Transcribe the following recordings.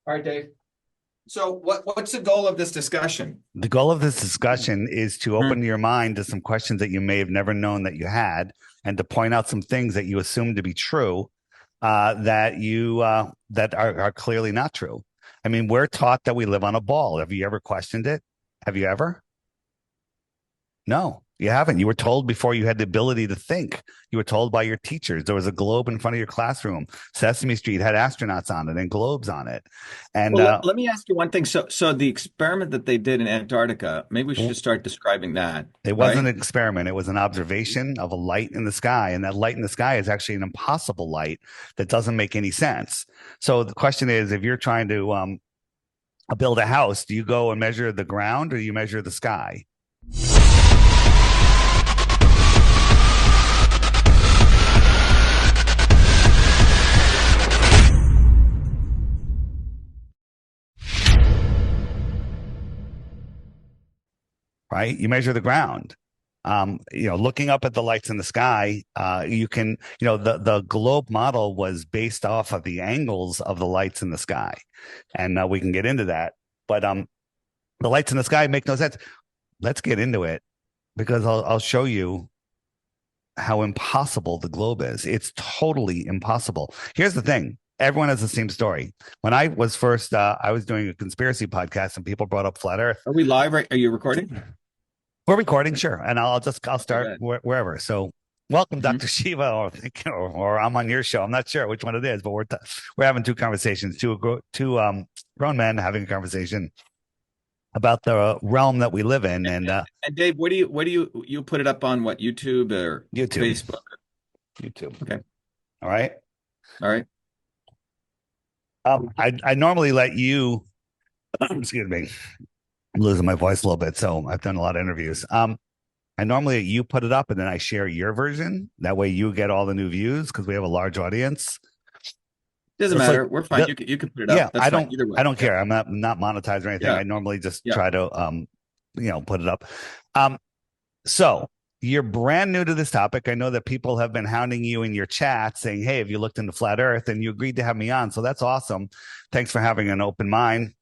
All right, Dave. So what's the goal of this discussion? The goal of this discussion is to open your mind to some questions that you may have never known that you had, and to point out some things that you assume to be true that are clearly not true. I mean, we're taught that we live on a ball. Have you ever questioned it? Have you ever? No, you haven't. You were told before you had the ability to think. You were told by your teachers. There was a globe in front of your classroom. Sesame Street had astronauts on it and globes on it. And Well, let me ask you one thing. So the experiment that they did in Antarctica, maybe we should start describing that, It wasn't right? an experiment. It was an observation of a light in the sky. And that light in the sky is actually an impossible light that doesn't make any sense. So the question is, if you're trying to build a house, do you go and measure the ground or do you measure the sky? Right? You measure the ground. Looking up at the lights in the sky, you can, the globe model was based off of the angles of the lights in the sky. And we can get into that. But the lights in the sky make no sense. Let's get into it because I'll show you how impossible the globe is. It's totally impossible. Here's the thing. Everyone has the same story. When I was first, I was doing a conspiracy podcast and people brought up flat Earth. Are we live? Right? Are you recording? We're recording, sure, and I'll start Okay. wherever. So, welcome, Mhm. Dr. Shiva, or I'm on your show. I'm not sure which one it is, but we're having two conversations, two grown men having a conversation about the realm that we live in, and And Dave, what do you put it up on what, YouTube or YouTube, Facebook? YouTube. Okay. All right. All right. I normally let you, excuse me, I'm losing my voice a little bit, so I've done a lot of interviews. I normally you put it up and then I share your version. That way you get all the new views because we have a large audience. Doesn't It's like matter. We're fine. You can put it yeah, up. That's fine. Either way. I don't Yeah. care. I'm not monetized or anything. Yeah. I normally just Yeah. try to put it up. Um so you're brand new to this topic. I know that people have been hounding you in your chat saying, "Hey, have you looked into flat Earth?" And you agreed to have me on. So that's awesome. Thanks for having an open mind.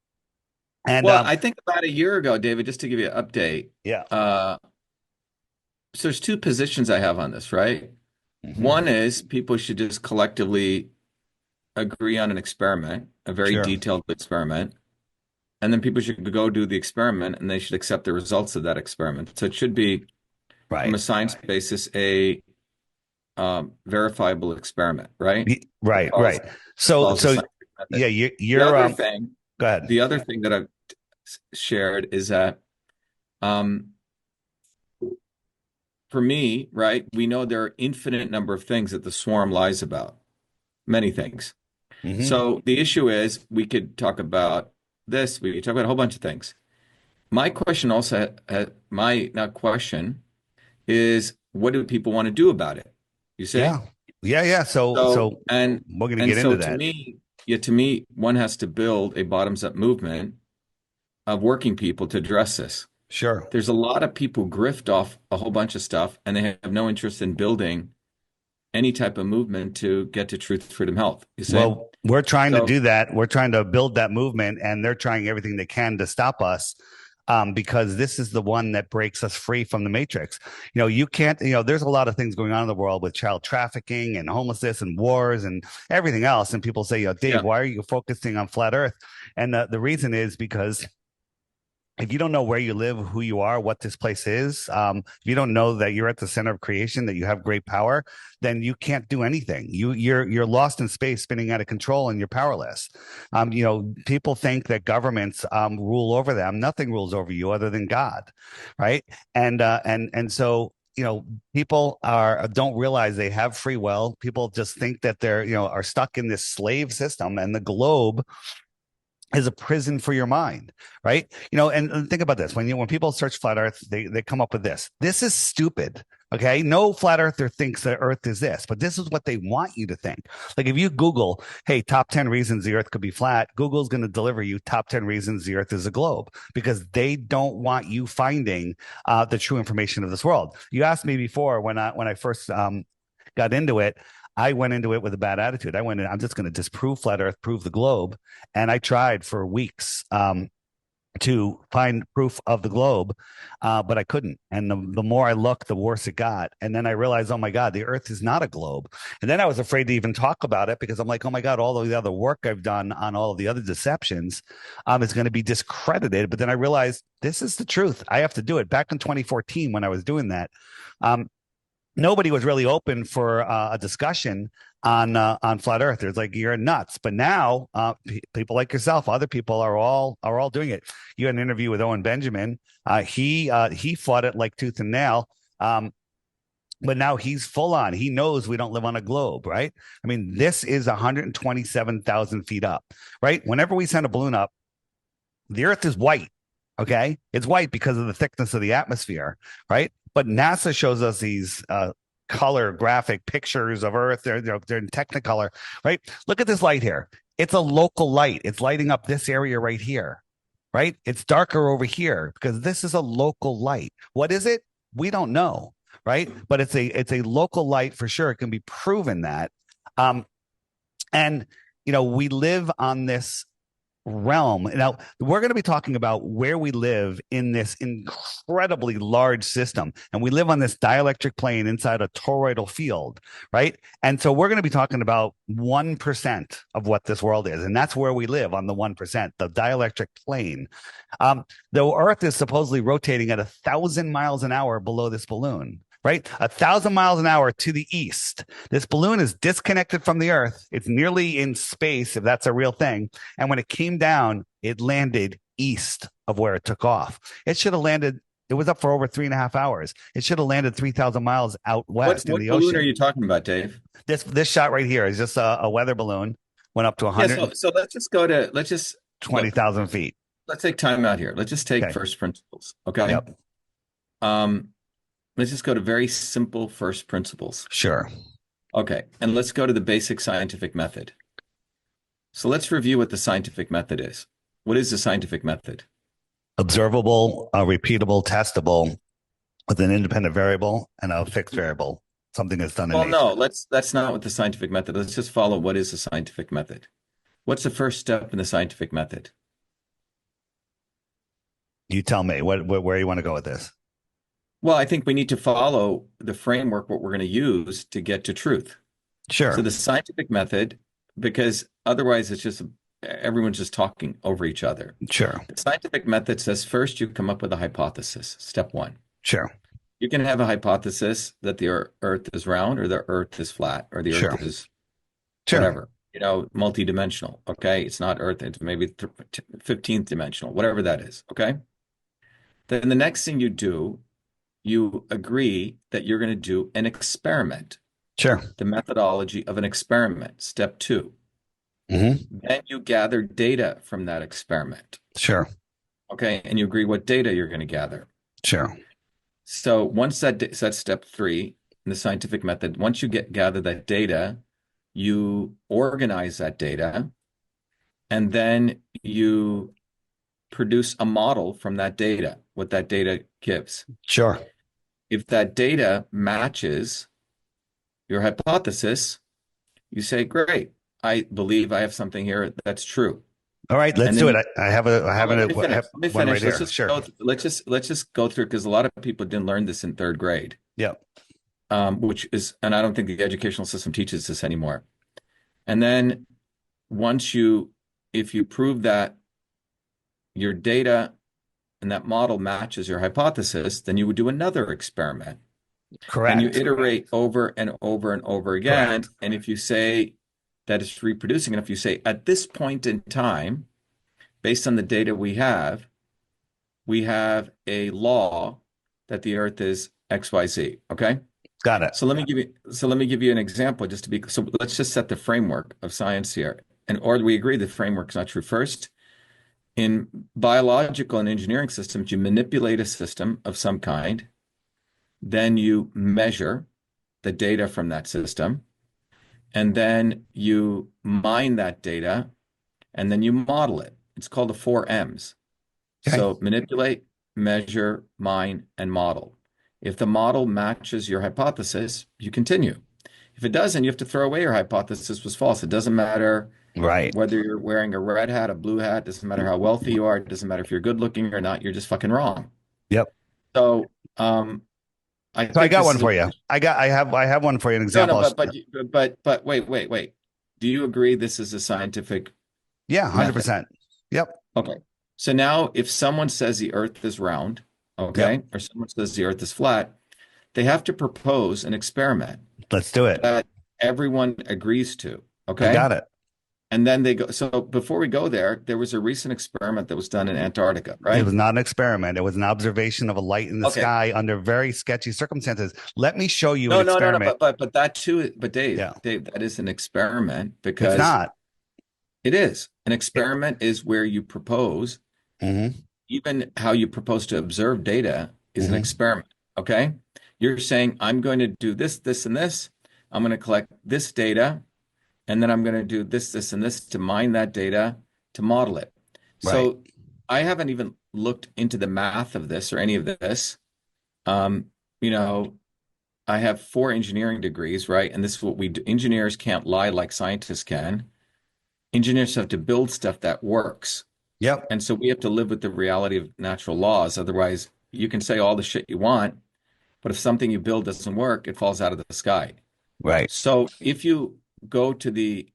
And Well, I think about a year ago, David, just to give you an update. yeah. Uh, so there's two positions I have on this, right? Mhm. One is people should just collectively agree on an experiment, a very Sure. detailed experiment, and then people should go do the experiment and they should accept the results of that experiment. So it should be, from Right. a science basis, a verifiable experiment, right? Right, Follows, right. So follows the so scientific method. yeah, The you're other thing, go ahead. the other thing that I've shared is that um, for me, right, we know there are infinite number of things that the swarm lies about, many things. Hmm. So the issue is we could talk about this, we could talk about a whole bunch of things. My question also, my not question, is what do people want to do about it? You see? Yeah. Yeah, yeah. So So so and we're gonna and get so into to that. me, yeah, to me, one has to build a bottoms up movement of working people to address this. Sure. There's a lot of people grift off a whole bunch of stuff and they have no interest in building any type of movement to get to truth, freedom, health. You see? Well, we're trying to So do that. We're trying to build that movement, and they're trying everything they can to stop us. Because this is the one that breaks us free from the matrix. You can't, there's a lot of things going on in the world with child trafficking and homelessness and wars and everything else. And people say, Dave, yeah, why are you focusing on flat Earth? And the reason is because if you don't know where you live, who you are, what this place is, if you don't know that you're at the center of creation, that you have great power, then you can't do anything. You're lost in space, spinning out of control, and you're powerless. People think that governments rule over them. Nothing rules over you other than God, right? And so people don't realize they have free will. People just think that they're are stuck in this slave system, and the globe is a prison for your mind, right? And think about this. When people search flat Earth, they come up with this. This is stupid. Okay. No flat earther thinks that Earth is this, but this is what they want you to think. Like if you Google, hey, top 10 reasons the Earth could be flat, Google's going to deliver you top 10 reasons the Earth is a globe because they don't want you finding the true information of this world. You asked me before when I first got into it. I went into it with a bad attitude. I went in, I'm just going to disprove flat Earth, prove the globe. And I tried for weeks to find proof of the globe, but I couldn't. And the more I looked, the worse it got. And then I realized, oh my God, the Earth is not a globe. And then I was afraid to even talk about it because I'm like, oh my God, all of the other work I've done on all of the other deceptions is going to be discredited. But then I realized this is the truth. I have to do it. Back in 2014, when I was doing that, um, nobody was really open for a discussion on flat earthers. Like, you're nuts. But now people like yourself, other people are all doing it. You had an interview with Owen Benjamin. He fought it like tooth and nail. But now he's full on. He knows we don't live on a globe, right? I mean, this is 127,000 feet up, right? Whenever we send a balloon up, the Earth is white. Okay, it's white because of the thickness of the atmosphere, right? But NASA shows us these color graphic pictures of Earth. They're in Technicolor, right? Look at this light here. It's a local light. It's lighting up this area right here, right? It's darker over here because this is a local light. What is it? We don't know, right? But it's a local light for sure. It can be proven that, and we live on this realm. Now, we're going to be talking about where we live in this incredibly large system. And we live on this dielectric plane inside a toroidal field, right? And so we're going to be talking about 1% of what this world is. And that's where we live, on the 1%, the dielectric plane. The Earth is supposedly rotating at 1,000 miles an hour below this balloon, right? 1,000 miles an hour to the east. This balloon is disconnected from the Earth. It's nearly in space, if that's a real thing. And when it came down, it landed east of where it took off. It should have landed. It was up for over 3.5 hours. It should have landed 3,000 miles out west in the What balloon ocean. are you talking about, Dave? This shot right here is just a weather balloon. Went up to Yeah, so let's just look, 120,000 feet. let's take time out here. Let's just take Okay. first principles, okay? Yep. Um, let's just go to very simple first principles. Sure. Okay, and let's go to the basic scientific method. So let's review what the scientific method is. What is the scientific method? Observable, repeatable, testable with an independent variable and a fixed variable. Something that's done in Well, no, nature. that's not what the scientific method. Let's just follow what is the scientific method. What's the first step in the scientific method? You tell me where you want to go with this. Well, I think we need to follow the framework, what we're going to use to get to truth. So Sure. the scientific method, because otherwise it's just everyone's just talking over each other. Sure. The scientific method says first you come up with a hypothesis, step one. Sure. You can have a hypothesis that the Earth is round or the Earth is flat or the Sure. Earth is Sure. whatever, multidimensional. Okay. It's not Earth, it's maybe 15th dimensional, whatever that is. Okay. Then the next thing you do, you agree that you're going to do an experiment, Sure. the methodology of an experiment, step two. Mm-hmm. Then you gather data from that experiment. Sure. Okay. And you agree what data you're going to gather. Sure. So once that's step three in the scientific method, once you gather that data, you organize that data, and then you produce a model from that data, what that data gives. Sure. If that data matches your hypothesis, you say, great, I believe I have something here that's true. All right, let's And do then it. I have a let me finish. Let me one right finish. here. Sure. Let's just go through because a lot of people didn't learn this in third grade, Yeah. which is, and I don't think the educational system teaches this anymore. And then if you prove that your data and that model matches your hypothesis, then you would do another experiment. And you Correct. iterate over and over and over again. Correct. And if you say that it's reproducing, and if you say at this point in time, based on the data we have a law that the Earth is XYZ. Okay. Got it. So let me give you an example so let's just set the framework of science here. Or we agree the framework's not true. First, in biological and engineering systems, you manipulate a system of some kind, then you measure the data from that system, and then you mine that data, and then you model it. It's called the 4 M's. Okay. So manipulate, measure, mine, and model. If the model matches your hypothesis, you continue. If it doesn't, you have to throw away your hypothesis was false. It doesn't matter Right. whether you're wearing a red hat, a blue hat, doesn't matter how wealthy you are, it doesn't matter if you're good looking or not, you're just fucking wrong. Yep. So, I So I think got this one is a for you. I have one for you, an no, no, example. but wait. Do you agree this is a scientific Yeah, method? 100%. Yep. Okay. So now if someone says the earth is round, Yep. okay, or someone says the earth is flat, they have to propose an experiment Let's do it. that everyone agrees to, I okay? got it. And then they go, so before we go there, there was a recent experiment that was done in Antarctica, It right? was not an experiment. It was an observation of a light in the Okay. sky under very sketchy circumstances. Let me show you an No, experiment. but that too, but Yeah, Dave, that is an experiment it's because not. it is. An It, experiment is where you propose, hmm even how you propose to observe data is an hmm experiment, okay? You're saying, I'm going to do this, this, and this. I'm going to collect this data, and then I'm going to do this, this, and this to mine that data to model it. Right. So I haven't even looked into the math of this or any of this. Um, you know, I have 4 engineering degrees, right? And this is what we do. Engineers can't lie like scientists can. Engineers have to build stuff that works. Yep. And so we have to live with the reality of natural laws. Otherwise, you can say all the shit you want, but if something you build doesn't work, it falls out of the sky. Right. So if you go to the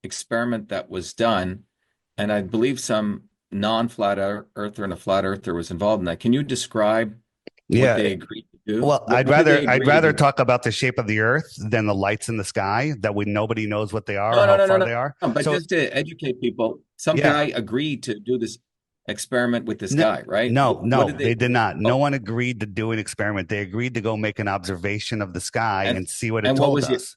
experiment that was done, and I believe some non-flat earther and a flat earther was involved in that, can you describe what Yeah. they agreed to do? Well, What did they I'd agree to rather do? talk about the shape of the earth than the lights in the sky that we nobody knows what they are or No, no, how no, no, far no, they are. no. But So just to educate people, some yeah, guy agreed to do this experiment with this no, guy, right? What no, did they they? did not. No Oh, one agreed to do an experiment. They agreed to go make an observation of the sky and and see what it and what told was it? us.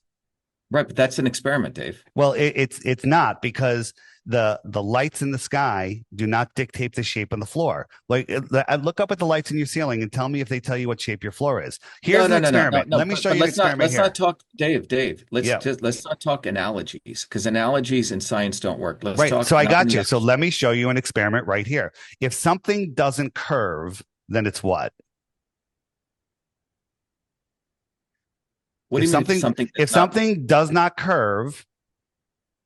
Right, but that's an experiment, Dave. Well, it's not because the lights in the sky do not dictate the shape of the floor. Like look up at the lights in your ceiling and tell me if they tell you what shape your floor is. No, Here's an no, no, no, no, experiment. no. Let me show But you an experiment let's not here. talk, Dave. Yeah. Let's not talk analogies because analogies in science don't work. Let's Right. talk So I not in got the you. So abstract. let me show you an experiment right here. If something doesn't curve, then it's what? What do If you mean if something something does if not? something does not curve,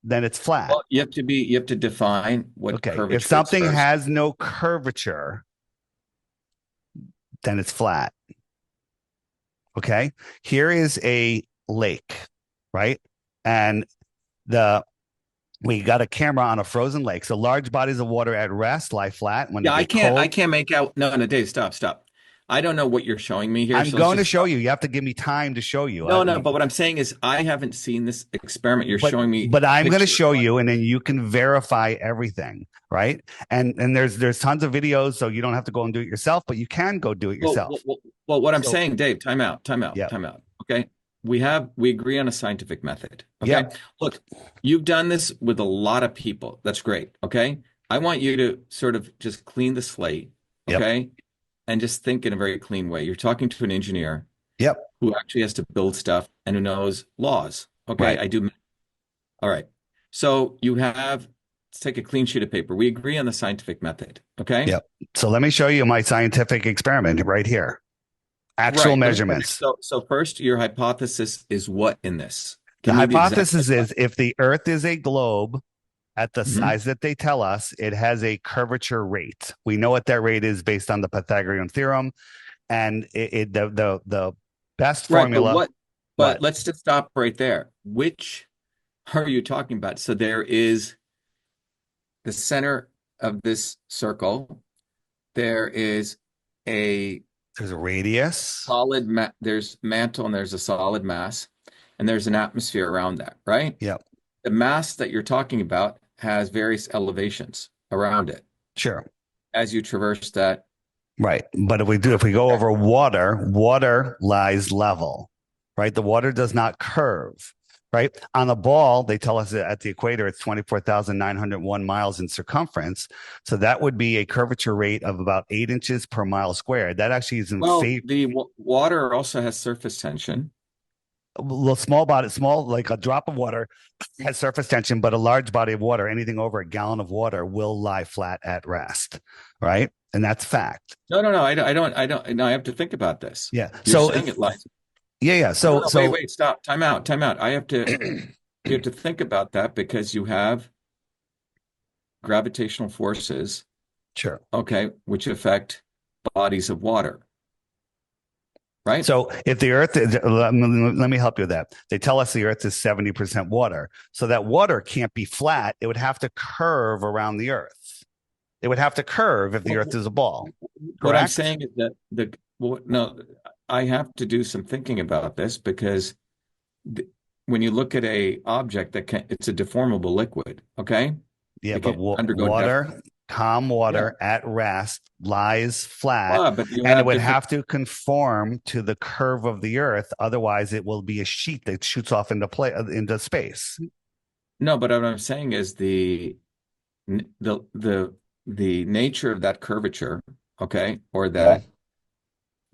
then it's flat. Well, you have to define what Okay. If curvature is something first. has no curvature, then it's flat. Okay. Here is a lake, right? And the we got a camera on a frozen lake. So large bodies of water at rest lie flat when they Yeah, get I cold. can't make out. No, no, Dave, stop. I don't know what you're showing me here, I'm so let's going to just show stop. you. You have to give me time to show you. No, no, but what I'm saying is I haven't seen this experiment. You're showing me But I'm going to pictures show on. you, and then you can verify everything, right? And there's tons of videos, so you don't have to go and do it yourself, but you can go do it Well, yourself. what I'm So saying, Dave, yeah, time out. Okay. We agree on a scientific method. Okay. yep, Look, you've done this with a lot of people. That's great. Okay. I want you to sort of just clean the slate. yep, Okay. And just think in a very clean way. You're talking to an engineer yep, who actually has to build stuff and who knows laws. Okay. right, I do. All right. So let's take a clean sheet of paper. We agree on the scientific method. Okay. yep. So let me show you my scientific experiment right here. Actual Right. Let me finish. measurements. So first, your hypothesis is what in this? The Give me the exact hypothesis is hypothesis. if the Earth is a globe at the Mhm. size that they tell us, it has a curvature rate. We know what that rate is based on the Pythagorean theorem, and the best Right, formula. but What? let's just stop right there. Which are you talking about? So there is the center of this circle. There is a There's a radius. there's mantle and there's a solid mass, and there's an atmosphere around that, right? Yep. The mass that you're talking about has various elevations around it Sure. as you traverse that. Right. But if we go over water, water lies level, right? The water does not curve, right? On a ball, they tell us that at the equator, it's 24,901 miles in circumference. So that would be a curvature rate of about 8 inches per mile squared. That actually is in Well, favor. the water also has surface tension. A small body, small, like a drop of water has surface tension, but a large body of water, anything over a gallon of water, will lie flat at rest, right? And that's fact. No, I don't. No, I have to think about this. Yeah. You're So saying it lies. Yeah, yeah. No, So no, wait, so wait, stop. Time out, time out. You have to think about that because you have gravitational forces, sure. okay, which affect bodies of water, right? So if the Earth is, let me help you with that. They tell us the Earth is 70% water. So that water can't be flat. It would have to curve around the Earth. It would have to curve if the Earth Well, is a ball, what I'm correct? saying is that well, no, I have to do some thinking about this because th when you look at a object it's a deformable liquid, okay? Yeah, It but can undergo water, calm yeah. water at rest lies flat, Well, but you and it have would different have to conform to the curve of the Earth. Otherwise, it will be a sheet that shoots off into space. no, but what I'm saying is the nature of that curvature, okay, or Mhm. that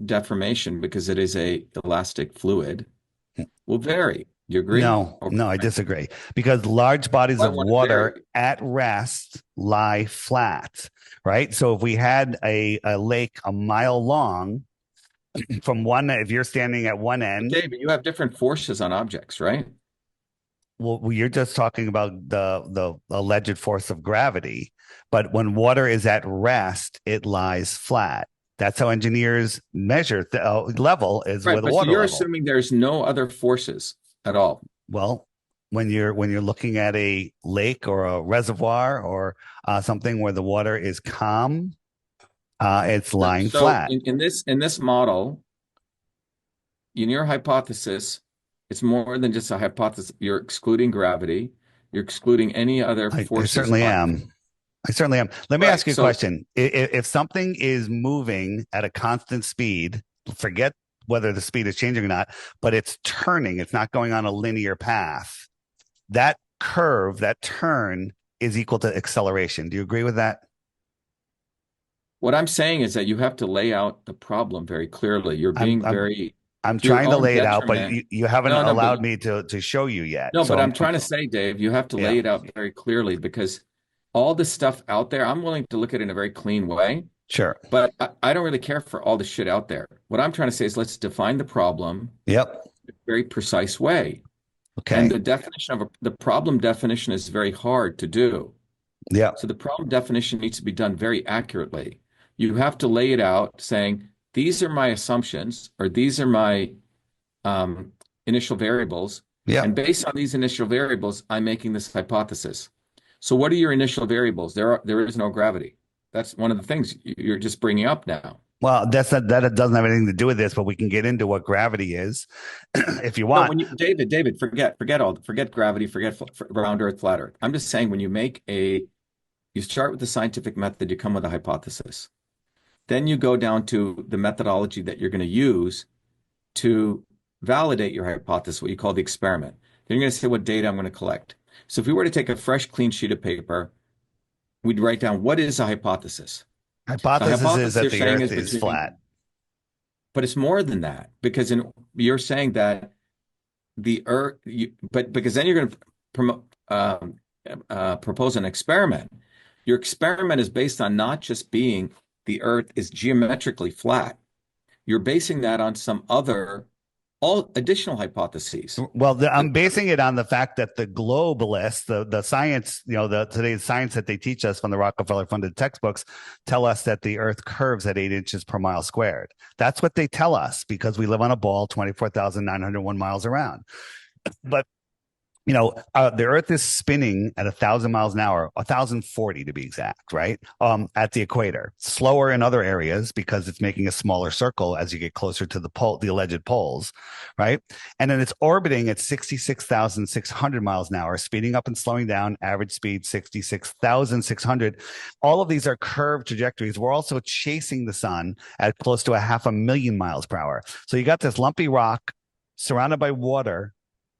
deformation because it is a elastic fluid will vary. You agree? No, Over no, I time. disagree because large bodies Why of won't it water vary? at rest lie flat, right? So if we had a lake a mile long from one, if you're standing at one end, Okay, but you have different forces on objects, right? well, you're just talking about the alleged force of gravity. But when water is at rest, it lies flat. That's how engineers measure the level is Right, with a but so water you're level. assuming there's no other forces at all. Well, when you're looking at a lake or a reservoir or something where the water is calm, it's lying So flat. in this model, in your hypothesis, it's more than just a hypothesis. You're excluding gravity. You're excluding any other I forces certainly on. am. I certainly am. Let me ask Right. you a So, question. If something is moving at a constant speed, forget whether the speed is changing or not, but it's turning, it's not going on a linear path. That curve, that turn is equal to acceleration. Do you agree with that? what I'm saying is that you have to lay out the problem very clearly. You're I'm being I'm very I'm to your trying to own lay it out, but detriment. you haven't No, no, but allowed me to show you yet. no, So but I'm trying to say, Dave, you have to yeah, lay it out very clearly because all the stuff out there, I'm willing to look at it in a very clean way, sure. but I don't really care for all the shit out there. What I'm trying to say is let's define the problem Yep. in a very precise way. And Okay. the problem definition is very hard to do. Yep. So the problem definition needs to be done very accurately. You have to lay it out saying, these are my assumptions, or these are my um, initial variables. And Yep. based on these initial variables, I'm making this hypothesis. So what are your initial variables? There is no gravity. That's one of the things you're just bringing up now. Well, that doesn't have anything to do with this, but we can get into what gravity is if you No, want. when you David, forget gravity, forget round Earth, flat Earth. I'm just saying when you start with the scientific method, you come with a hypothesis. Then you go down to the methodology that you're going to use to validate your hypothesis, what you call the experiment. Then you're going to say what data I'm going to collect. So if we were to take a fresh, clean sheet of paper, we'd write down what is a hypothesis. So a Hypothesis is hypothesis that you're the saying Earth is is flat. but it's more than that because you're saying that the Earth, but because then you're going to propose an experiment. Your experiment is based on not just being the Earth is geometrically flat. You're basing that on some other, all additional hypotheses. Well, The- I'm basing it on the fact that the globalists, the science, the today's science that they teach us from the Rockefeller funded textbooks, tell us that the Earth curves at 8 inches per mile squared. That's what they tell us because we live on a ball 24,901 miles around. But the Earth is spinning at 1,000 miles an hour, 1,040 to be exact, right? At the equator, slower in other areas because it's making a smaller circle as you get closer to the alleged poles, right? And then it's orbiting at 66,600 miles an hour, speeding up and slowing down. Average speed 66,600. All of these are curved trajectories. We're also chasing the sun at close to a half a million miles per hour. So you got this lumpy rock surrounded by water,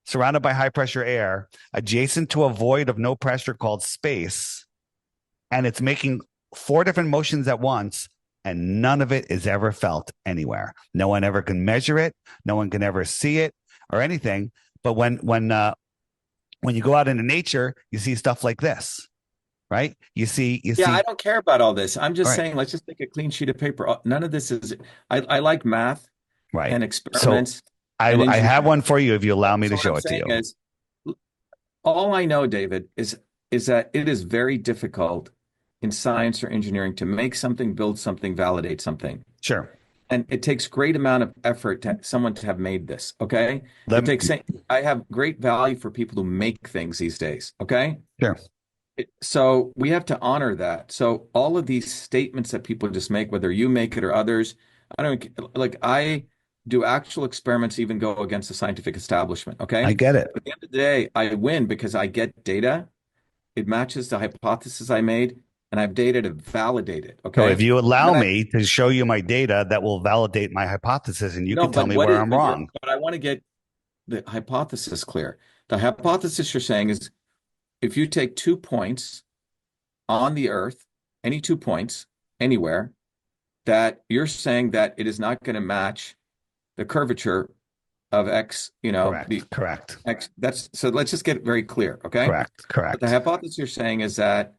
surrounded by high pressure air, adjacent to a void of no pressure called space. And it's making four different motions at once, and none of it is ever felt anywhere. No one ever can measure it. No one can ever see it or anything. But when you go out into nature, you see stuff like this, right? You yeah, I see, don't care about all this. I'm all just right, saying, let's just take a clean sheet of paper. None of this is, I like math right. and So experiments. an I engineer. have one for you if you allow me to So what show I'm it to saying you. is, all I know, David, is that it is very difficult in science or engineering to make something, build something, validate something. Sure. And it takes great amount of effort to someone to have made this. Okay. It Let takes, I have great value for people who make things these days. Okay. Sure. So we have to honor that. So all of these statements that people just make, whether you make it or others, I don't like I do actual experiments even go against the scientific establishment. I Okay. get it. At the end of the day, I win because I get data. It matches the hypothesis I made, and I have data to validate it. So Okay. if you And allow then I me to show you my data that will validate my hypothesis, and you no, can tell but me where I'm but wrong. I want to get the hypothesis clear. The hypothesis you're saying is if you take 2 points on the Earth, any 2 points anywhere, that you're saying that it is not going to match the curvature of X, the Correct. Correct. X. That's so let's just get it very clear, okay? Correct. But the Correct. hypothesis you're saying is that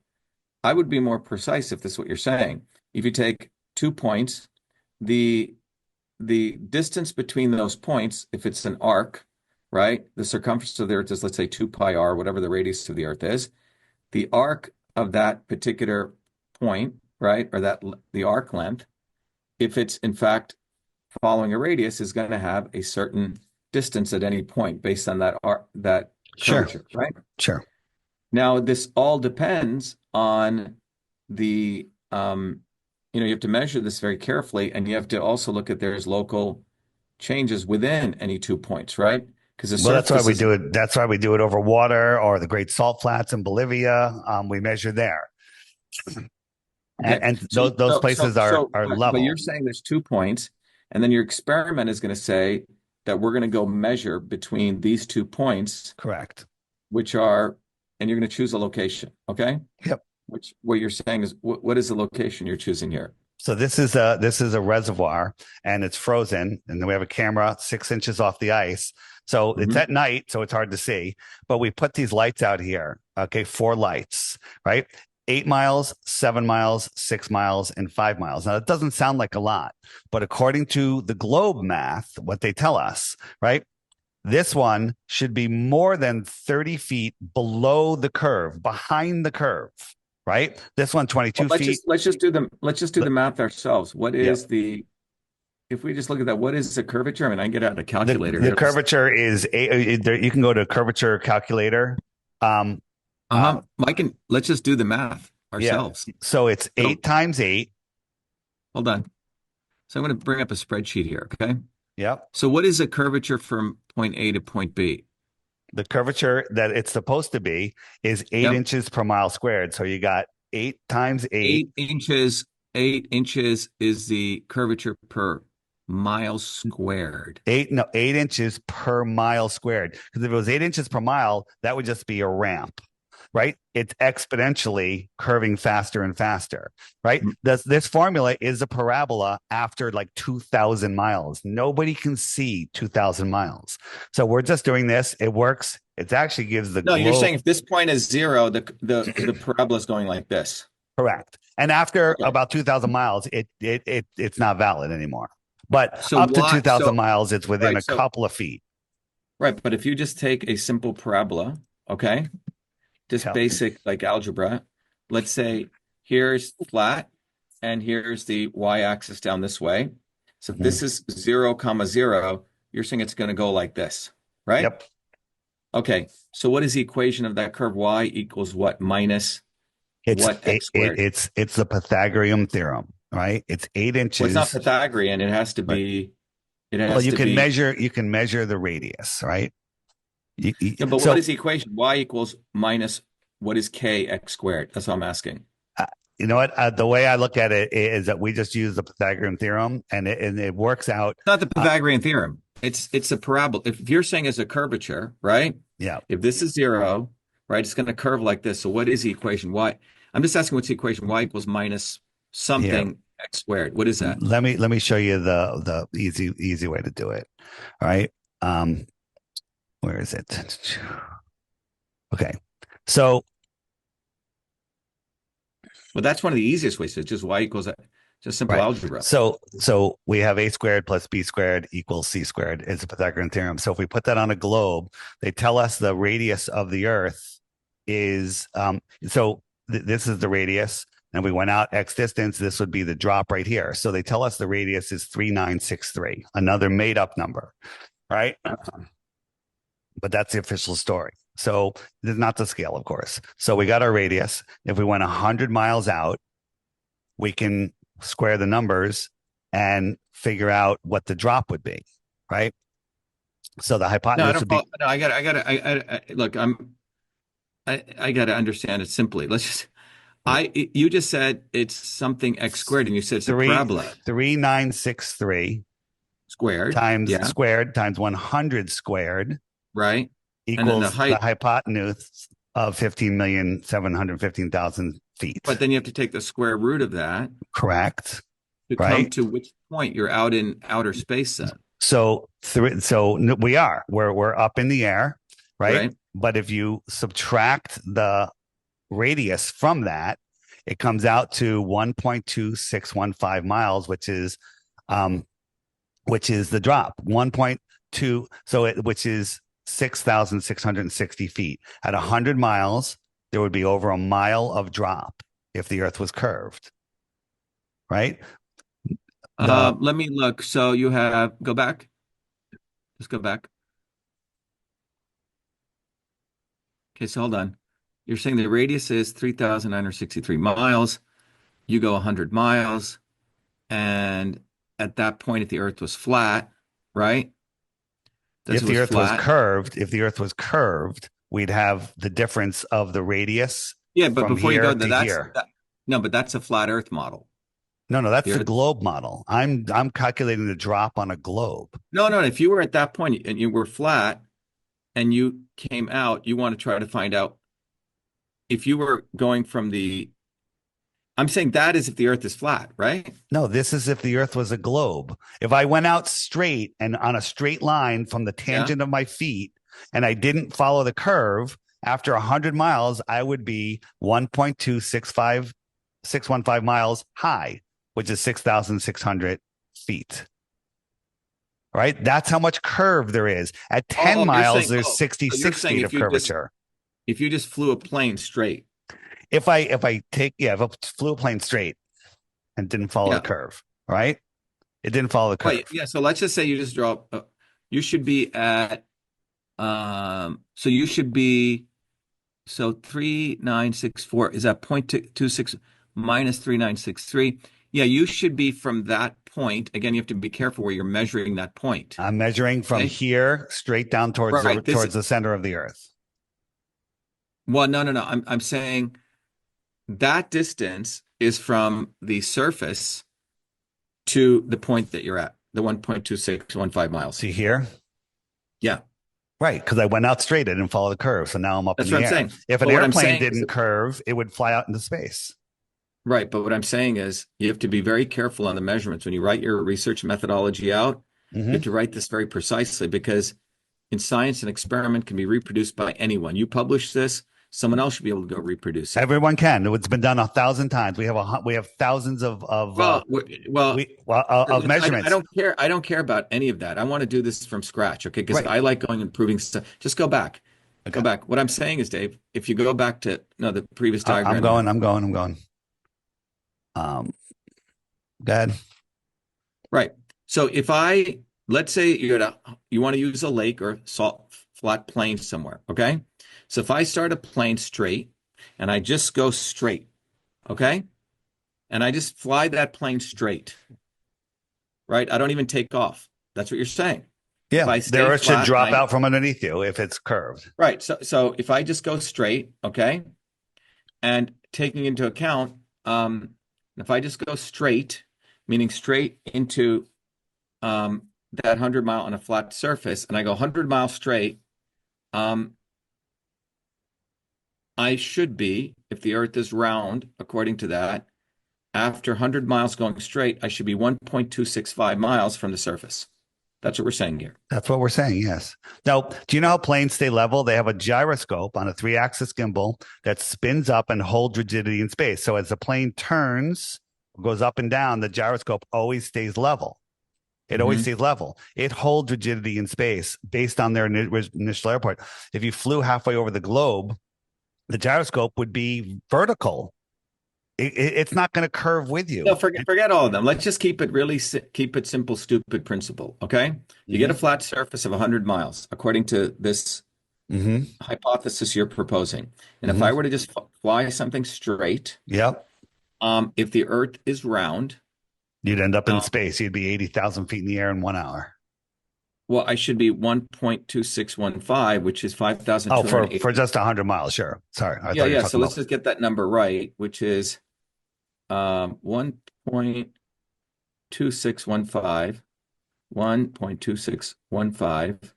I would be more precise if this is what you're saying. If you take 2 points, the the distance between those points, if it's an arc, right? The circumference of the Earth is, let's say, 2 pi r, whatever the radius of the Earth is. The arc of that particular point, right, or that the arc length, if it's in fact following a radius, is going to have a certain distance at any point based on that Sure. curvature, right? Sure. Now, this all depends on the you have to measure this very carefully, and you have to also look at there's local changes within any 2 points, right? Because the Well, that's why surface we is do it. That's why we do it over water or the Great Salt Flats in Bolivia. We measure there, okay. and So, those places are but you're level. saying there's 2 points, and then your experiment is going to say that we're going to go measure between these 2 points, Correct. which are, and you're going to choose a location, okay? Yep. Which what you're saying is what is the location you're choosing here? So this is a reservoir, and it's frozen, and then we have a camera 6 inches off the ice. So it's Hmm. at night, so it's hard to see. But we put these lights out here. Okay, 4 lights, right? 8 miles, 7 miles, 6 miles, and 5 miles. Now, it doesn't sound like a lot, but according to the globe math, what they tell us, right? This one should be more than 30 feet below the curve, behind the curve, right? This one, Well, 22 let's feet. just let's just do the math ourselves. What Yeah. is the if we just look at that, what is the curvature? I mean, I can get out a The calculator the here. curvature is you can go to curvature calculator. Um, uh, Let's just do the math yeah. ourselves. So it's So 8 times 8. hold on. So I'm going to bring up a spreadsheet here. Okay. Yep. So what is the curvature from point A to point B? The curvature that it's supposed to be is eight Yep. inches per mile squared. So you got 8 times 8. 8 inches. 8 inches is the curvature per mile squared. 8 inches per mile squared. Because if it was 8 inches per mile, that would just be a ramp, right? It's exponentially curving faster and faster, right? This formula is a parabola after like 2,000 miles. Nobody can see 2,000 miles. So we're just doing this. It works. It actually gives the No, you're globe saying if this point is zero, the parabola is going like this. correct. And after Okay. about 2,000 miles, it's not valid anymore. But So up to why? 2,000 miles, it's within Right. a So couple of feet. right, but if you just take a simple parabola, okay, just Yeah. basic like algebra, let's say here's flat and here's the y-axis down this way. So if this Mhm. is 0, comma 0, you're saying it's going to go like this, right? Yep. Okay. So what is the equation of that curve? Y equals what? Minus It's what x squared? it's the Pythagorean theorem, right? It's eight Well, it's not inches. Pythagorean. It has to Right. be, it Well, has you to can be, measure the radius, right? yeah, but what So is the equation? Y equals minus what is k x squared? That's what I'm asking. uh, you know what? The way I look at it is that we just use the Pythagorean theorem, and it works out. Not the Uh, Pythagorean theorem. It's a parabola. If you're saying it's a curvature, right? yeah. If this is 0, right, it's going to curve like this. So what is the equation? Y. I'm just asking what's the equation? Y equals minus Here, something x squared. What is that? let me show you the easy way to do it. All right. Um, where is it? Okay. So Well, that's one of the easiest ways. It's just y equals Just simple Right. algebra. So we have a squared plus b squared equals c squared. It's a Pythagorean theorem. So if we put that on a globe, they tell us the radius of the Earth is this is the radius, and we went out x distance. This would be the drop right here. So they tell us the radius is 3963, another made up number, right? But that's the official story. So this is not the scale, of course. So we got our radius. If we went 100 miles out, we can square the numbers and figure out what the drop would be, right? So the No, I hypotenuse don't would be follow. No, look, I got to understand it simply. You just said it's something x squared, and you said it's a parabola 3963 squared. times Yeah, squared times 100 squared right. And then the equals the height, hypotenuse of 15,715,000 feet. but then you have to take the square root of that Correct, to come right? to which point you're out in outer space then, We're up in the air, right? right? But if you subtract the radius from that, it comes out to 1.2615 miles, which is the drop. 1.2, which is 6,660 feet. At 100 miles, there would be over a mile of drop if the Earth was curved, right? Let me look. So you have go back. Just go back. Okay, so hold on. You're saying the radius is 3,963 miles. You go 100 miles, and at that point, if the Earth was flat, right? This If the was Earth was flat. curved, we'd have the difference of the radius Yeah, but from before you go, here to here. No, but that's a flat Earth model. No, that's The the Earth, globe model. I'm calculating the drop on a globe. no. If you were at that point and you were flat and you came out, you want to try to find out if you were going from the. I'm saying that is if the Earth is flat, right? No, this is if the Earth was a globe. If I went out straight and on a straight line from the Yeah. tangent of my feet and I didn't follow the curve, after 100 miles, I would be 1.265615 miles high, which is 6,600 feet. Right? That's how much curve there is. At 10 miles, there's so you're 66 saying feet of curvature. if you just flew a plane straight, If I flew a plane straight and didn't follow the yeah. curve, right? It didn't follow the curve. Right, yeah. So let's just say you just draw. You should be at. So you should be. So 3964 is that 0.26 minus 3963. Yeah, you should be from that point. Again, you have to be careful where you're measuring that point. I'm measuring from Okay? here straight down towards Right. towards the center of the Earth. Well, no. I'm saying that distance is from the surface to the point that you're at, the 1.2615 miles. See here? Yeah. Right, because I went out straight. I didn't follow the curve. So now I'm up That's in the what I'm air. saying. If an But what I'm airplane saying is didn't curve, it would fly out into space. right, but what I'm saying is you have to be very careful on the measurements. When you write your research methodology out, you have to write this very precisely because in science, an experiment can be reproduced by anyone. You publish this, someone else should be able to go reproduce it. Everyone can. It's been done 1,000 times. We have thousands of measurements. I don't care about any of that. I want to do this from scratch, okay? Because Right. I like going and proving stuff. Just go back. Okay. Go back. What I'm saying is, Dave, if you go back to the previous I'm diagram. going. Go ahead. Right. So let's say you want to use a lake or flat plain somewhere, okay? So if I start a plane straight and I just go straight, okay? And I just fly that plane straight, right? I don't even take off. That's what you're saying. Yeah, the Earth should drop out out from underneath you if it's curved. Right. So if I just go straight, okay, and taking into account, if I just go straight, meaning straight into that 100 mile on a flat surface, and I go 100 miles straight, I should be, if the Earth is round, according to that, after 100 miles going straight, I should be 1.265 miles from the surface. That's what we're saying here. That's what we're saying, yes. Now, do you know how planes stay level? They have a gyroscope on a 3-axis gimbal that spins up and holds rigidity in space. So as the plane turns goes up and down, the gyroscope always stays level. It always Hmm. stays level. It holds rigidity in space based on their initial airport. If you flew halfway over the globe, the gyroscope would be vertical. It's not going to curve with No, you. forget all of them. Let's just keep it simple, stupid principle. Okay. You get a Mm-hmm. flat surface of 100 miles, according to this Mm-hmm. hypothesis you're proposing. And if I Mm-hmm. were to just fly something straight, Yep. if the Earth is round, You'd end up in um, space. You'd be 80,000 feet in the air in 1 hour. well, I should be 1.2615, which is Oh, for 5,280. just 100 miles. Sure. Sorry. I Yeah, thought you were yeah. So talking let's about. just get that number right, which is 1.2615, 1.2615,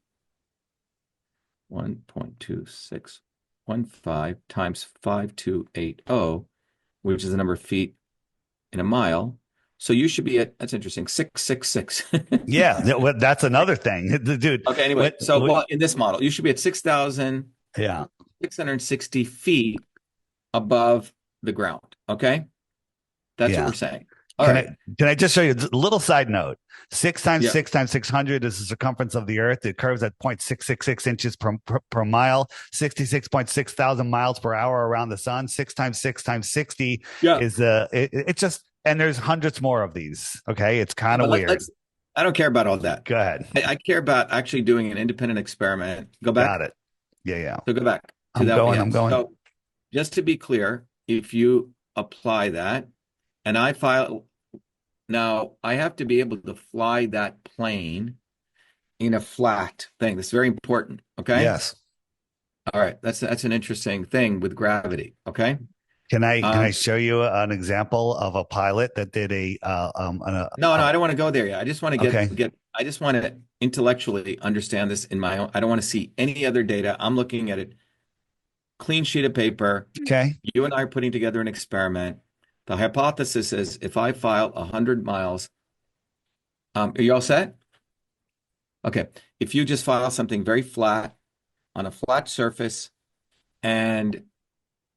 1.2615 times 5280, which is the number of feet in a mile. So you should be at, that's interesting, 666. Yeah. That's another thing. Dude. Okay, anyway, What, so what, well, in this model, you should be at 6,660 yeah. feet above the ground. Okay, that's what we're Yeah. saying. All Can right. I can I just show you a little side note? Six times Yeah. six times 600 is the circumference of the Earth. It curves at 0.666 inches per mile, 66.6 thousand miles per hour around the sun. Six times 60 Yeah. is it just, and there's hundreds more of these. Okay. It's Yeah, kind of but weird. let's, I don't care about all that. Go ahead. I care about actually doing an independent experiment. Go back. Got it. Yeah. Yeah. So go back to I'm that. going. Yeah. I'm going. So just to be clear, if you apply that and I file, now I have to be able to fly that plane in a flat thing. That's very important. Okay. Yes. All right. That's an interesting thing with gravity. Okay. Can I Um, show you an example of a pilot that did no, I don't want to go there yet. I just want to okay. I just want to intellectually understand this in my own. I don't want to see any other data. I'm looking at it clean sheet of paper. Okay. You and I are putting together an experiment. The hypothesis is if I file 100 miles, are you all set? Okay. If you just file something very flat on a flat surface and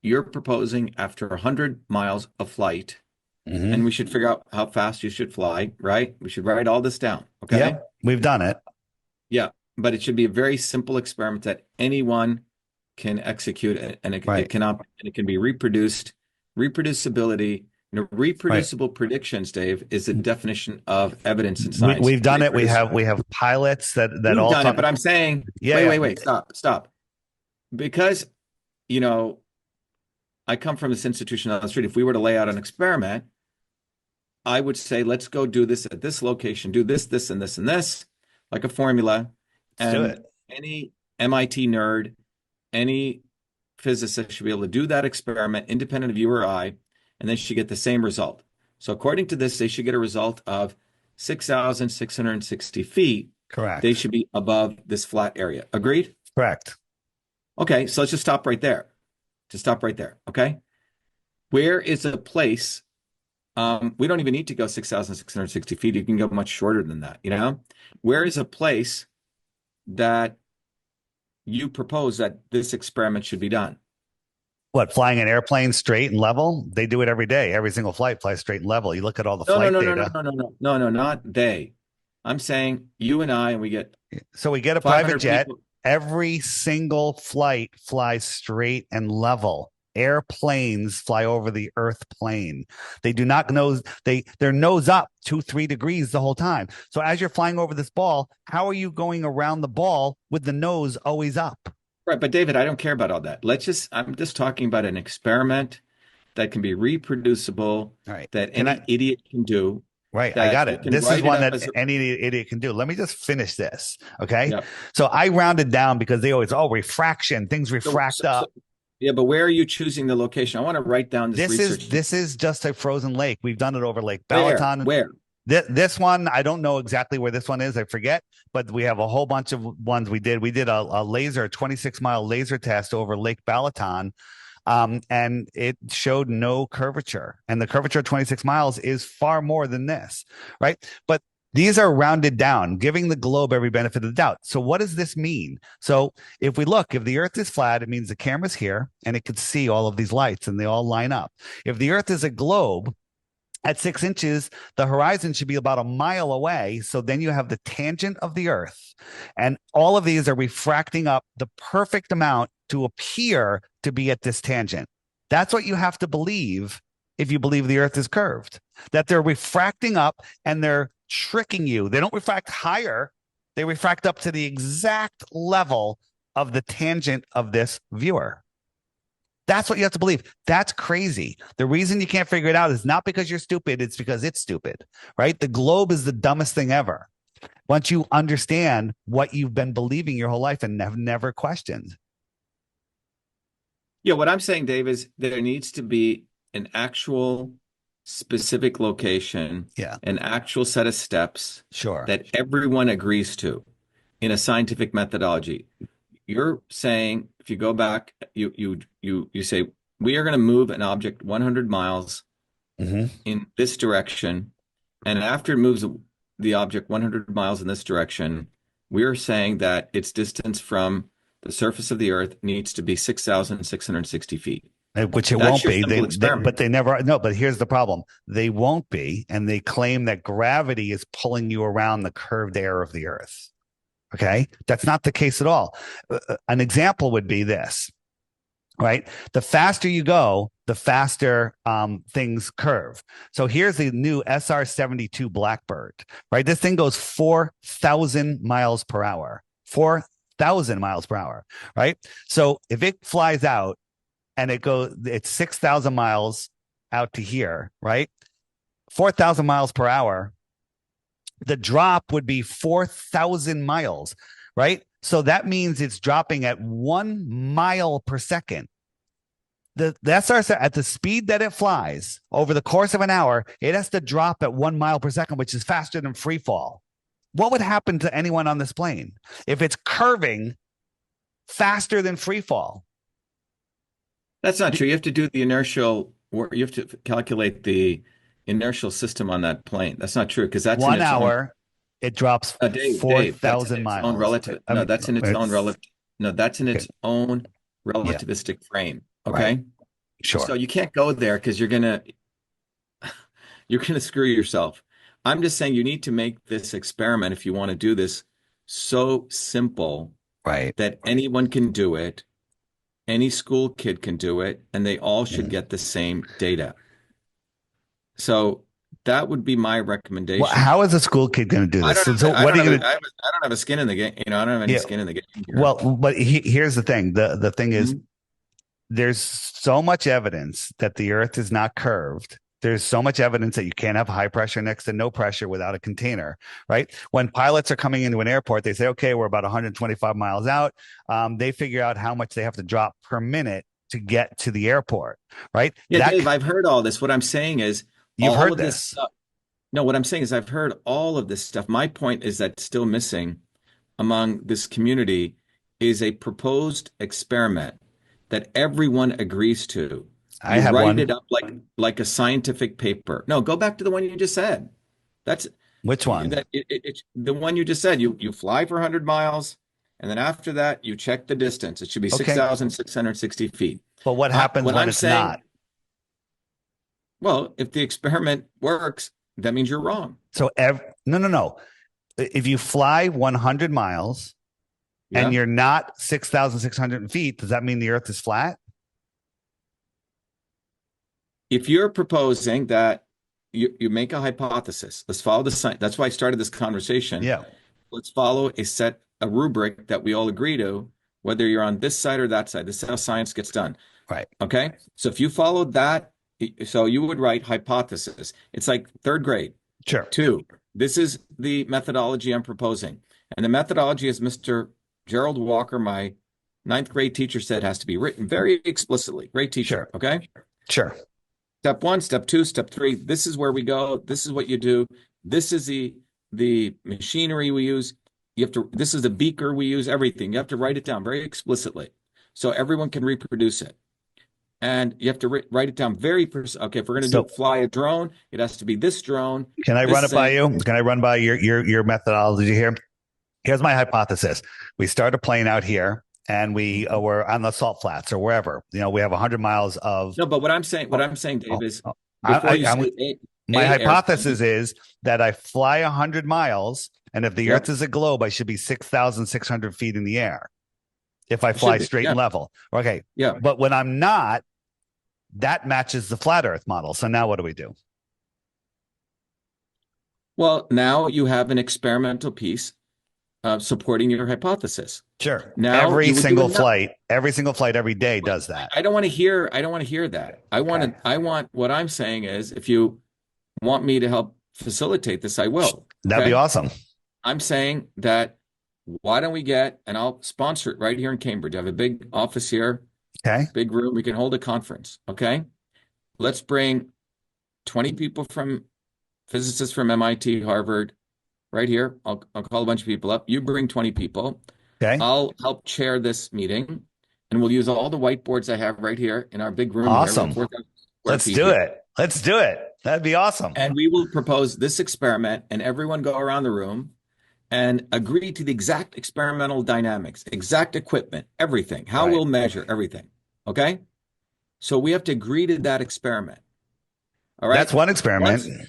you're proposing after 100 miles of flight, and Hmm. we should figure out how fast you should fly, right? We should write all this down. Okay. Yep. We've done it. Yeah. But it should be a very simple experiment that anyone can execute and it Right. cannot, and it can be reproduced. Reproducibility, Right. reproducible predictions, Dave, is the definition of evidence in We, science. we've done it. Reproducible. We have pilots that We've all done it, but talk. I'm saying, Yeah, yeah. wait, stop. Because, you know, I come from this institution on the street. If we were to lay out an experiment, I would say, let's go do this at this location, do this, this, and this, and this, like a formula. Let's do And it. any MIT nerd, any physicist should be able to do that experiment independent of you or I, and they should get the same result. So according to this, they should get a result of 6,660 feet. They Correct. should be above this flat area. Agreed? Correct. Okay, so let's just stop right there. Just stop right there. Okay. Where is a place? We don't even need to go 6,660 feet. You can go much shorter than that, you know? Where is a place that you propose that this experiment should be done? What, flying an airplane straight and level? They do it every day. Every single flight flies straight and level. You look at all the No, no, flight no, no, no, data. no, no, no, no, no, not they. I'm saying you and I, and we get So we get a private 500 jet. people. Every single flight flies straight and level. Airplanes fly over the earth plane. They do not nose, their nose up 2-3 degrees the whole time. So as you're flying over this ball, how are you going around the ball with the nose always up? Right, but David, I don't care about all that. I'm just talking about an experiment that can be reproducible, All right. that Can any I idiot can do, Right, I that got you it. can This is write it one up that as a, any idiot can do. Let me just finish this. Okay. yeah. So I rounded down because they always, oh, refraction, things So, refract up. yeah, but where are you choosing the location? I want to write down this research. This is just a frozen lake. We've done it over Lake Where? Balaton. Where? This one, I don't know exactly where this one is. I forget, but we have a whole bunch of ones we did. We did a laser, 26-mile laser test over Lake Balaton. And it showed no curvature. And the curvature of 26 miles is far more than this, right? But these are rounded down, giving the globe every benefit of the doubt. So what does this mean? So if we look, if the earth is flat, it means the camera's here and it could see all of these lights and they all line up. If the earth is a globe, At 6 inches, the horizon should be about a mile away. So then you have the tangent of the Earth. And all of these are refracting up the perfect amount to appear to be at this tangent. That's what you have to believe if you believe the Earth is curved, that they're refracting up and they're tricking you. They don't refract higher, they refract up to the exact level of the tangent of this viewer. That's what you have to believe. That's crazy. The reason you can't figure it out is not because you're stupid, it's because it's stupid, right? The globe is the dumbest thing ever. Once you understand what you've been believing your whole life and have never questioned. Yeah, what I'm saying, Dave, is there needs to be an actual specific location, Yeah, an actual set of steps sure. that everyone agrees to in a scientific methodology. You're saying if you go back, you say we are going to move an object 100 miles Mm-hmm. in this direction, and after it moves the object 100 miles in this direction, we're saying that its distance from the surface of the Earth needs to be 6,660 feet. Which it That's won't your be. simple But experiment. they never. No, but here's the problem: they won't be, and they claim that gravity is pulling you around the curved air of the Earth. Okay, that's not the case at all. An example would be this, right? The faster you go, the faster things curve. So here's the new SR-72 Blackbird, right? This thing goes 4,000 miles per hour. 4,000 miles per hour, right? So if it flies out and it's 6,000 miles out to here, right? 4,000 miles per hour, the drop would be 4,000 miles, right? So that means it's dropping at 1 mile per second. The SR at the speed that it flies over the course of an hour, it has to drop at 1 mile per second, which is faster than free fall. What would happen to anyone on this plane if it's curving faster than free fall? That's not true. You have to do the inertial, you have to calculate the inertial system on that plane. That's not true because that's in One its own, hour, it drops Dave, that's in 4,000 its own miles. relative. I No, mean, that's in its own it's relative. No, that's in okay. its own Yeah, relativistic frame. right. Okay. So Sure. you can't go there because you're gonna screw yourself. I'm just saying you need to make this experiment if you want to do this so simple Right. that anyone can do it, any school kid can do it, and they all should Mm. get the same data. So that would be my Well, recommendation. how is a school kid going to do I this? don't So, have, so I what don't are you have, going to? I don't have a skin in the game. I don't have any Yeah. skin in the game here. Well, but here's the thing. The thing is, Mhm. there's so much evidence that the Earth is not curved. There's so much evidence that you can't have high pressure next to no pressure without a container, right? When pilots are coming into an airport, they say, okay, we're about 125 miles out. They figure out how much they have to drop per minute to get to the airport, right? Yeah, Dave, I've heard all this. What I'm saying is You've all heard of this this. stuff. No, what I'm saying is I've heard all of this stuff. My point is that still missing among this community is a proposed experiment that everyone agrees to. I You have write one. it up like a scientific paper. No, go back to the one you just said. That's Which one? it's the one you just said. You fly for 100 miles, and then after that you check the distance. It should be Okay. 6,660 feet. But what happens What when I'm it's not? saying, well, if the experiment works, that means you're wrong. So, no, no, no. If you fly 100 miles and Yeah. you're not 6,600 feet, does that mean the Earth is flat? If you're proposing that you make a hypothesis, let's follow the science. That's why I started this conversation. Yeah. Let's follow a rubric that we all agree to, whether you're on this side or that side. This is how science gets done. Right. Okay. So if you followed that, so you would write hypothesis. It's like third grade. Sure. Two, this is the methodology I'm proposing. And the methodology, as Mr. Gerald Walker, my ninth grade teacher, said, has to be written very explicitly. Great teacher. Sure. Okay. Sure. Step one, step two, step three. This is where we go. This is what you do. This is the machinery we use. This is the beaker we use, everything. You have to write it down very explicitly so everyone can reproduce it. And you have to write it down very okay, if we're going to fly a drone, it has to be this drone. Can I run it by you? Can I run by your methodology here? Here's my hypothesis. We start a plane out here and we're on the salt flats or wherever. We have 100 miles of. No, but what I'm saying, Dave, is before I, you I'm, say My A, hypothesis is that I fly 100 miles, and if the Earth yep, is a globe, I should be 6,600 feet in the air if I it should fly be. straight Yeah, and level. Okay. yeah. But when I'm not, that matches the flat Earth model. So now what do we do? Well, now you have an experimental piece supporting your hypothesis. Sure. Now you would do another. Every single flight every day does that. I don't want to hear. I don't want to hear that. I want Okay. to. I want what I'm saying is, if you want me to help facilitate this, I will. That'd be Okay. awesome. I'm saying that why don't we get, and I'll sponsor it right here in Cambridge. I have a big office here, Okay. big room. We can hold a conference. Okay. Let's bring 20 people from physicists from MIT, Harvard, right here. I'll call a bunch of people up. You bring 20 people. Okay. I'll help chair this meeting, and we'll use all the whiteboards I have right here in our big room here. We have Awesome. 4,000 square Let's feet do here. it. Let's do it. That'd be awesome. And we will propose this experiment, and everyone go around the room and agree to the exact experimental dynamics, exact equipment, everything, how Right. we'll measure everything. Okay? So we have to agree to that experiment. All That's right? one experiment. Once,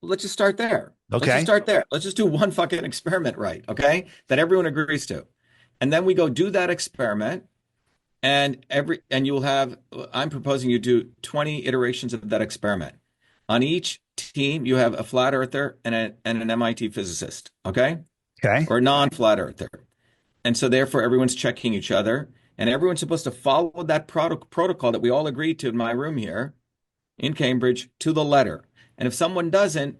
let's just start there. Let's just Okay. start there. Let's just do one fucking experiment right, okay? That everyone agrees to. And then we go do that experiment, and you will have, I'm proposing you do 20 iterations of that experiment. On each team, you have a flat earther and an MIT physicist, okay? Okay. Or a non-flat earther. And so therefore everyone's checking each other, and everyone's supposed to follow that protocol that we all agreed to in my room here in Cambridge to the letter. And if someone doesn't,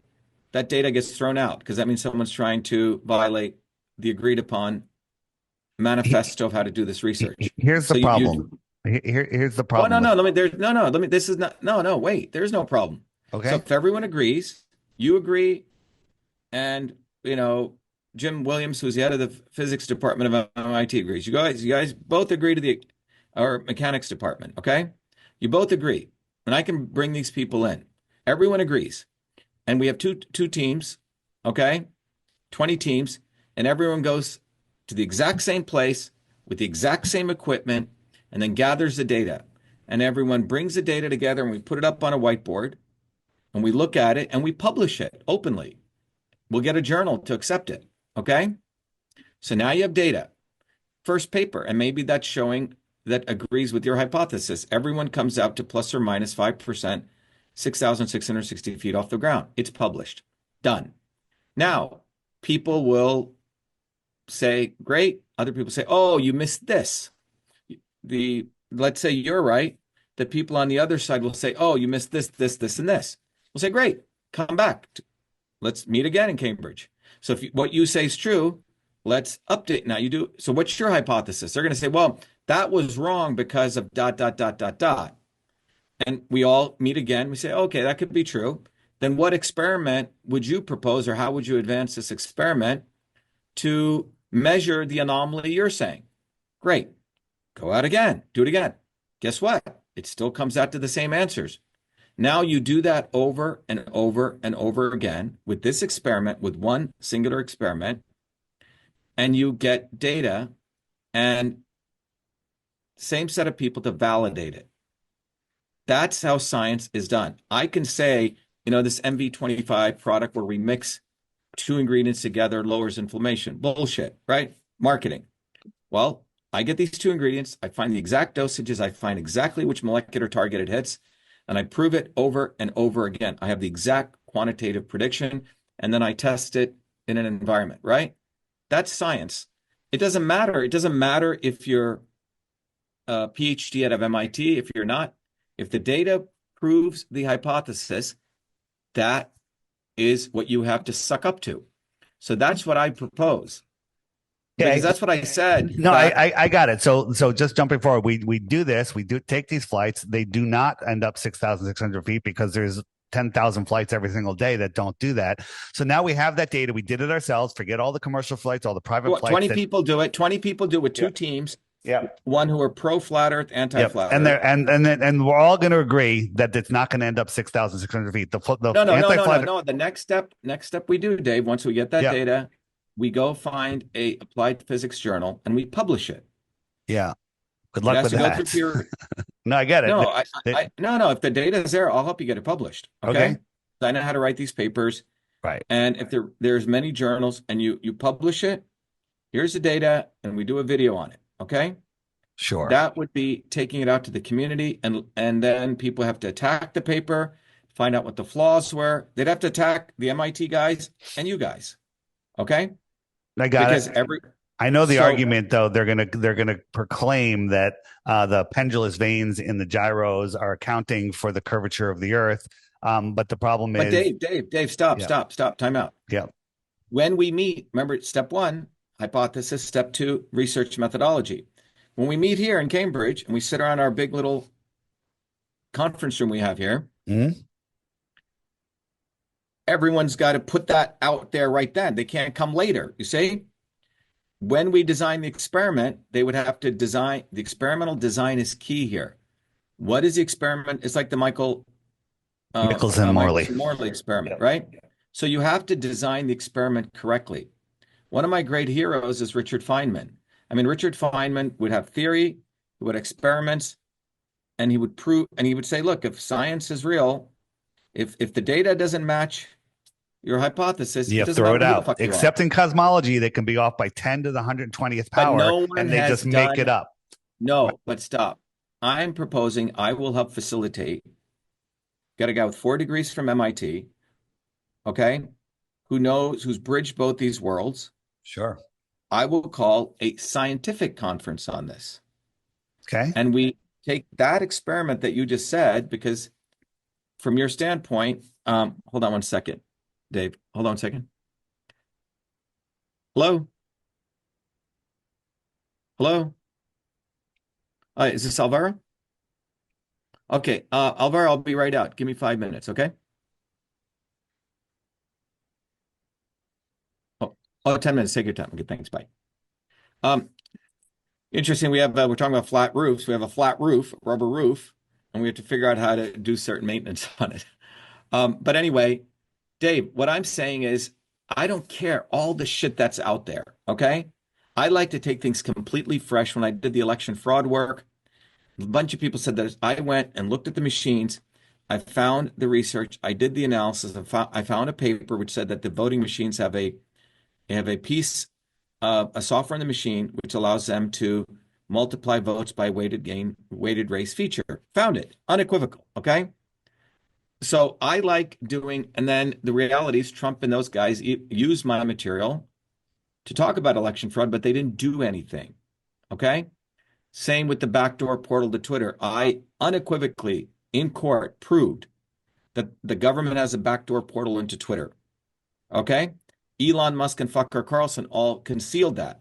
that data gets thrown out because that means someone's trying to violate the agreed upon manifesto of how to do this research. Here's the So problem. Here's the oh, problem no, with. no, let me, this is not, no, wait, there's no problem. So Okay. if everyone agrees, you agree, and, Jim Williams, who's the head of the physics department of MIT agrees. You guys both agree to our mechanics department, okay? You both agree, and I can bring these people in. Everyone agrees. And we have two teams, okay? 20 teams, and everyone goes to the exact same place with the exact same equipment and then gathers the data. And everyone brings the data together and we put it up on a whiteboard and we look at it and we publish it openly. We'll get a journal to accept it, okay? So now you have data. First paper, and maybe that's showing that agrees with your hypothesis. Everyone comes out to plus or minus 5%, 6,660 feet off the ground. It's published. Done. Now, people will say, great. Other people say, oh, you missed this. Let's say you're right. The people on the other side will say, oh, you missed this, this, and this. We'll say, great, come back. Let's meet again in Cambridge. So if what you say is true, let's update. Now you do. So what's your hypothesis? They're going to say, well, that was wrong because of dot, dot, dot, dot, dot. And we all meet again. We say, okay, that could be true. Then what experiment would you propose, or how would you advance this experiment to measure the anomaly you're saying? Great. Go out again. Do it again. Guess what? It still comes out to the same answers. Now you do that over and over and over again with this experiment, with one singular experiment, and you get data and same set of people to validate it. That's how science is done. I can say, this MV25 product where we mix two ingredients together lowers inflammation. Bullshit, right? Marketing. Well, I get these two ingredients. I find the exact dosages. I find exactly which molecular target it hits, and I prove it over and over again. I have the exact quantitative prediction, and then I test it in an environment, right? That's science. It doesn't matter. It doesn't matter if you're a PhD out of MIT, if you're not. If the data proves the hypothesis, that is what you have to suck up to. So that's what I propose. Okay. Because that's what I said. No, I got it. So just jumping forward, we do this. We do take these flights. They do not end up 6,600 feet because there's 10,000 flights every single day that don't do that. So now we have that data. We did it ourselves. Forget all the commercial flights, all the private flights. 20 people do it. 20 people do it with two teams. Yeah. One who are pro flat earth, anti flat earth. And we're all going to agree that it's not going to end up 6,600 feet. No. The next step we do, Dave, once we get that data, we go find a applied physics journal and we publish it. Yeah. Good It luck has with to go through that. peer. No, I get it. No, no. If the data is there, I'll help you get it published. Okay. Okay. I know how to write these papers. Right. And if there's many journals and you publish it, here's the data, and we do a video on it. Okay. Sure. That would be taking it out to the community, and then people have to attack the paper, find out what the flaws were. They'd have to attack the MIT guys and you guys. Okay. I got Because it. I know the so argument though. They're gonna proclaim that the pendulous veins in the gyros are accounting for the curvature of the Earth. But the problem but is, Dave, stop, yeah, stop, time out. yeah, When we meet, remember step one, hypothesis, step two, research methodology. When we meet here in Cambridge and we sit around our big little conference room we have here, mhm. everyone's got to put that out there right then. They can't come later. You see? When we design the experiment, they would have to design the experimental design is key here. What is the experiment? It's like the Michelson Morley. Michelson-Morley Yeah. experiment, right? So you have to design the experiment correctly. One of my great heroes is Richard Feynman. I mean, Richard Feynman would have theory, he would experiments, and he would prove, and he would say, look, if science is real, if the data doesn't match your hypothesis, You it have to doesn't throw matter it who the out. fuck you are. Except in cosmology, they can be off by 10 to the 120th But power, no one and they has just make it done, up. Right. no, but stop. I'm proposing I will help facilitate, got a guy with 4 degrees from MIT, okay, who's bridged both these worlds. Sure. I will call a scientific conference on this. Okay. And we take that experiment that you just said, because from your standpoint, hold on one second, Dave. Hold on one second. Hello? Hello? Is this Alvaro? Okay, Alvaro, I'll be right out. Give me 5 minutes, okay? Oh, 10 minutes. Take your time. Okay, thanks. Bye. Um, Interesting. We're talking about flat roofs. We have a flat roof, rubber roof, and we have to figure out how to do certain maintenance on it. But anyway, Dave, what I'm saying is I don't care all the shit that's out there, okay? I like to take things completely fresh. When I did the election fraud work, a bunch of people said that I went and looked at the machines. I found the research. I did the analysis. I found a paper which said that the voting machines have a piece of a software in the machine which allows them to multiply votes by weighted race feature. Found it. Unequivocal. Okay. So I like doing, and then the reality is Trump and those guys used my material to talk about election fraud, but they didn't do anything. Okay. Same with the backdoor portal to Twitter. I unequivocally in court proved that the government has a backdoor portal into Twitter. Okay. Elon Musk and Tucker Carlson all concealed that.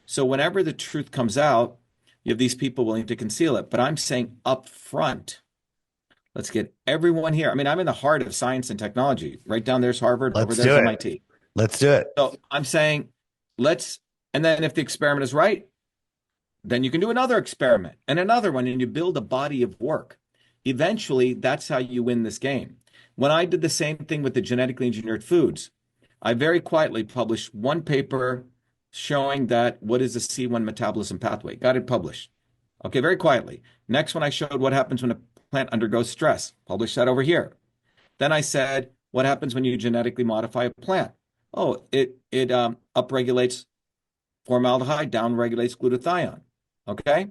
So whenever the truth comes out, you have these people willing to conceal it. But I'm saying up front, let's get everyone here. I mean, I'm in the heart of science and technology. Right down there's Harvard, over Let's there's do it. MIT. Let's do it. So I'm saying and then if the experiment is right, then you can do another experiment and another one, and you build a body of work. Eventually, that's how you win this game. When I did the same thing with the genetically engineered foods, I very quietly published one paper showing that what is the C1 metabolism pathway. Got it published. Okay, very quietly. Next one, I showed what happens when a plant undergoes stress. Published that over here. Then I said, what happens when you genetically modify a plant? Oh, it upregulates formaldehyde, downregulates glutathione. Okay?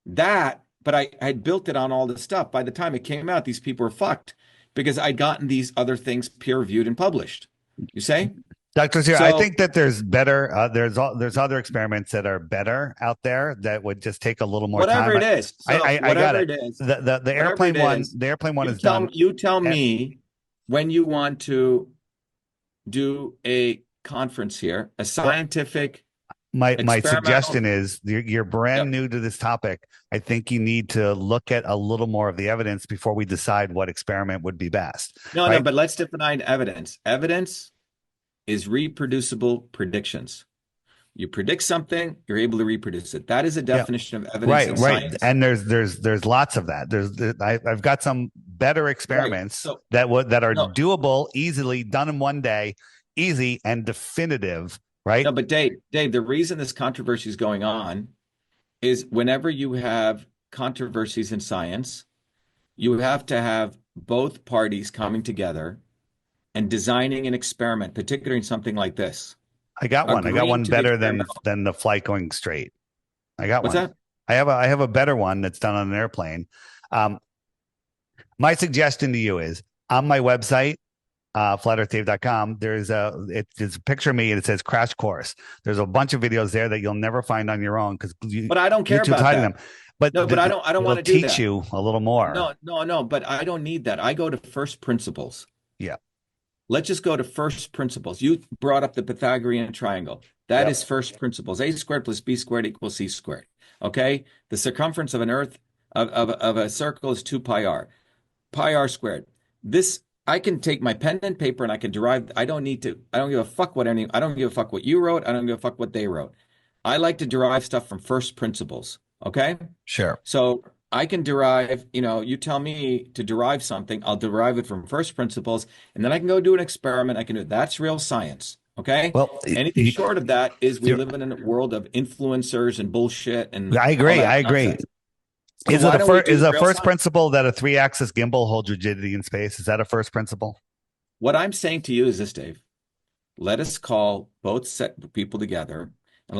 But I had built it on all this stuff. By the time it came out, these people were fucked because I'd gotten these other things peer-reviewed and published. You say? Dr. Zira, So I think that there's better. There's other experiments that are better out there that would just take a little more time. whatever it is. So I got whatever it. it is, The whatever airplane it one. is, The airplane one is done. you tell And me when you want to do a conference here, a scientific my experimental. suggestion is you're brand Yep. new to this topic. I think you need to look at a little more of the evidence before we decide what experiment would be best. No, right? but let's define evidence. Evidence is reproducible predictions. You predict something, you're able to reproduce it. That is a definition of evidence in Right. science. And there's lots of that. I've got some better experiments Right. that are No. doable, easily done in one day, easy and definitive. Right. No, but Dave, the reason this controversy is going on is whenever you have controversies in science, you have to have both parties coming together and designing an experiment, particularly in something like this, I got one. I got agreeing one to the better than experimental. the flight going straight. I got What's one. that? I have a better one that's done on an airplane. Um, my suggestion to you is on my website, flatearthdave.com, it's a picture of me and it says crash course. There's a bunch of videos there that you'll never find on your own because But I don't care YouTube's about hiding them. that. But No, but I don't it'll want to do teach that. you a little more. No, no, no, but I don't need that. I go to first principles. Yeah. Let's just go to first principles. You brought up the Pythagorean triangle. That Yep. is first principles. A squared plus B squared equals C squared. Okay? The circumference of an earth of a circle is 2 pi r. Pi r squared. This I can take my pen and paper and I can derive. I don't need to. I don't give a fuck what any. I don't give a fuck what you wrote. I don't give a fuck what they wrote. I like to derive stuff from first principles. Okay? Sure. So I can derive, you tell me to derive something, I'll derive it from first principles, and then I can go do an experiment. I can do it. That's real science. Okay. Well, Anything short of that is we you're, live in a world of influencers and bullshit and I all agree. that I agree. nonsense. So why don't we Is do a real first science? principle that a three-axis gimbal holds rigidity in space? Is that a first principle? What I'm saying to you is this, Dave. Let us call both set people together and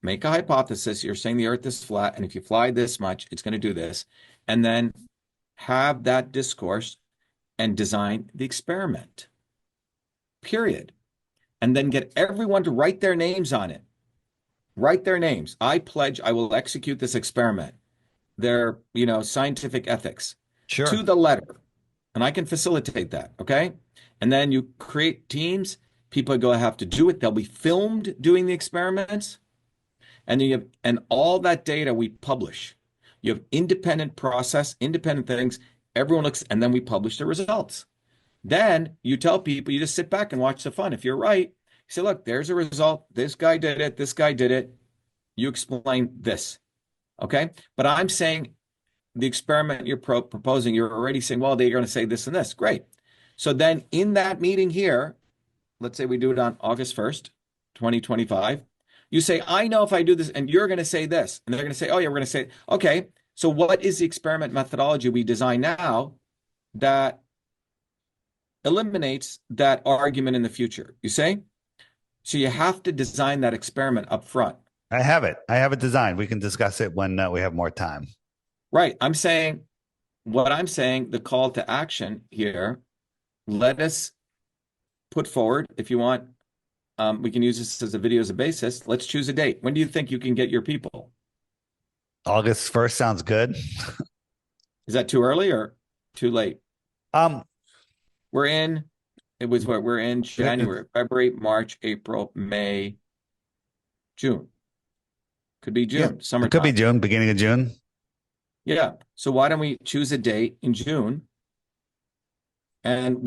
make a hypothesis. You're saying the earth is flat, and if you fly this much, it's going to do this. And then have that discourse and design the experiment, period. And then get everyone to write their names on it. Write their names. I pledge I will execute this experiment. Their, scientific ethics Sure. to the letter. And I can facilitate that. Okay. And then you create teams. People are going to have to do it. They'll be filmed doing the experiments. And all that data we publish. You have independent process, independent things. Everyone looks, and then we publish the results. Then you tell people, you just sit back and watch the fun. If you're right, you say, look, there's a result. This guy did it. This guy did it. You explain this. Okay. But I'm saying the experiment you're proposing, you're already saying, well, they're going to say this and this. Great. So then in that meeting here, let's say we do it on August 1st, 2025. You say, I know if I do this, and you're going to say this. And they're going to say, oh, yeah, we're going to say, okay. So what is the experiment methodology we design now that eliminates that argument in the future? You say? So you have to design that experiment up front. I have it. I have it designed. We can discuss it when we have more time. Right. What I'm saying, the call to action here, let us put forward, if you want, we can use this as a video as a basis. Let's choose a date. When do you think you can get your people? August 1st sounds good. Is that too early or too late? Um, It was what we're in January, February, March, April, May, June. Could be yeah, June, it could be summertime. June, beginning of June. Yeah. So why don't we choose a date in June and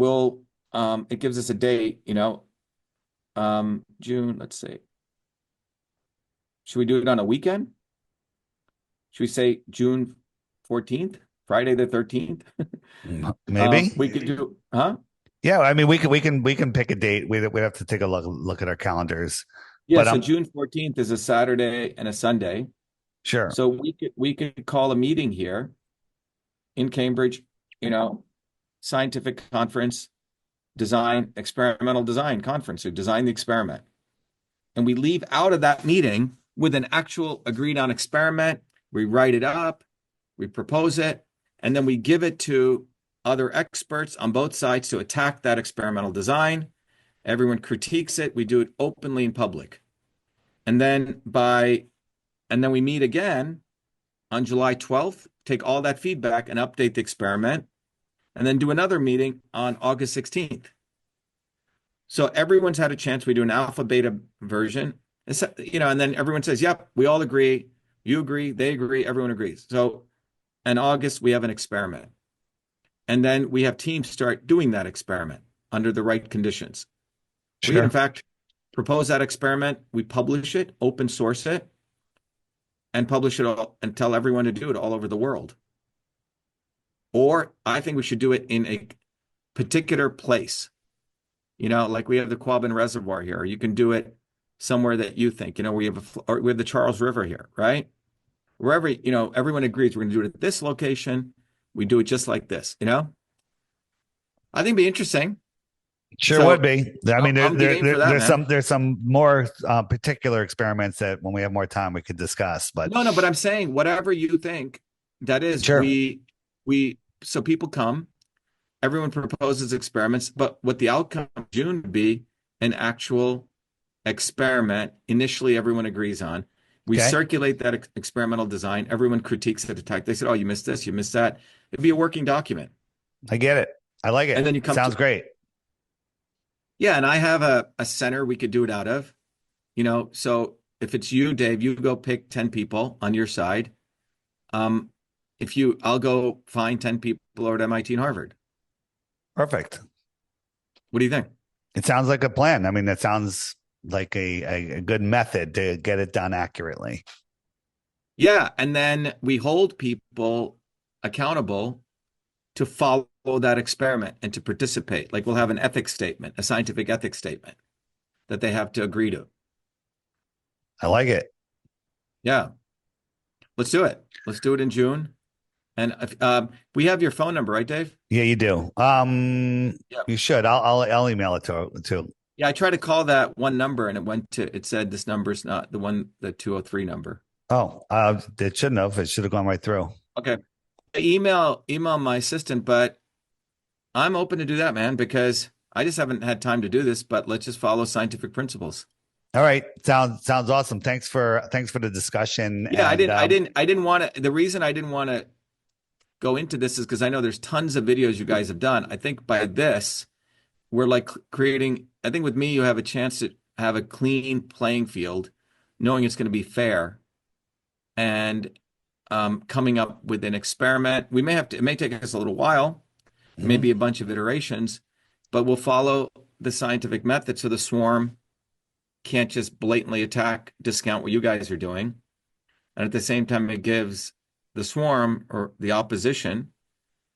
it gives us a date, June, let's see. Should we do it on a weekend? Should we say June 14th, Friday the 13th? Maybe. We could do, huh? Yeah, I mean, we can pick a date. We'd have to take a look at our calendars. Yeah, But so June 14th is a Saturday and a Sunday. sure, So we could call a meeting here in Cambridge, you know, scientific conference, experimental design conference, to design the experiment. And we leave out of that meeting with an actual agreed on experiment. We write it up, we propose it, and then we give it to other experts on both sides to attack that experimental design. Everyone critiques it. We do it openly in public. And then we meet again on July 12th, take all that feedback and update the experiment, and then do another meeting on August 16th. So everyone's had a chance. We do an alpha beta version, and then everyone says, yep, we all agree. You agree, they agree, everyone agrees. So in August, we have an experiment. And then we have teams start doing that experiment under the right conditions. We, in sure. fact, propose that experiment. We publish it, open source it, and publish it all and tell everyone to do it all over the world. Or I think we should do it in a particular place. Like we have the Quabbin Reservoir here. Or you can do it somewhere that you think. We have the Charles River here, right? wherever, everyone agrees we're going to do it at this location. We do it just like this, I think it'd be interesting. Sure would So be. I mean, I'm game for that, man. there's some more particular experiments that when we have more time we could discuss. But No, no, but I'm saying whatever you think, that is, sure, so people come, everyone proposes experiments, but what the outcome of June would be an actual experiment. Initially, everyone agrees on. We okay, circulate that experimental design. Everyone critiques it. Attack. They said, "Oh, you missed this. You missed that." It'd be a working document, I get it. I like and it. then you come Sounds to great. yeah. And I have a center we could do it out of. So if it's you, Dave, you go pick 10 people on your side. Um, I'll go find 10 people over at MIT and Harvard. Perfect. What do you think? It sounds like a plan. I mean, that sounds like a good method to get it done accurately. Yeah, and then we hold people accountable to follow that experiment and to participate. Like we'll have an ethics statement, a scientific ethics statement that they have to agree to. I like it. Yeah, let's do it. Let's do it in June. And we have your phone number, right, Dave? Yeah, you do. Yeah. You should. I'll email it to. Yeah, I tried to call that one number and it said this number's not the 203 number. Oh, it shouldn't have. It should have gone right through. Okay. Email my assistant, but I'm open to do that, man, because I just haven't had time to do this, but let's just follow scientific principles. All right. Sounds awesome. Thanks for the discussion. Yeah, And I didn't want to, the reason I didn't want to go into this is because I know there's tons of videos you guys have done. I think by this, we're like creating, I think with me, you have a chance to have a clean playing field, knowing it's going to be fair and coming up with an experiment. It may take us a little while, mhm. maybe a bunch of iterations, but we'll follow the scientific method so the swarm can't just blatantly discount what you guys are doing. And at the same time, it gives the swarm or the opposition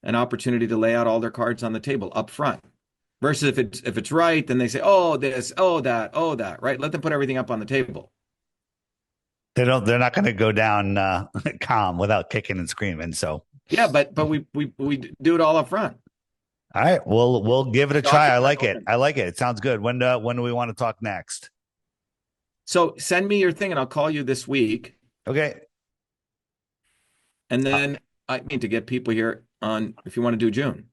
an opportunity to lay out all their cards on the table up front. Versus if it's right, then they say, oh, this, oh, that, oh, that, right? Let them put everything up on the table. They're not going to go down calm without kicking and screaming. So Yeah, but we do it all up front. all right, we'll give it a try. I like it. Open. I like it. It sounds good. When do we want to talk next? So send me your thing and I'll call you this week. Okay. And then I mean to get people here on if you want to do June.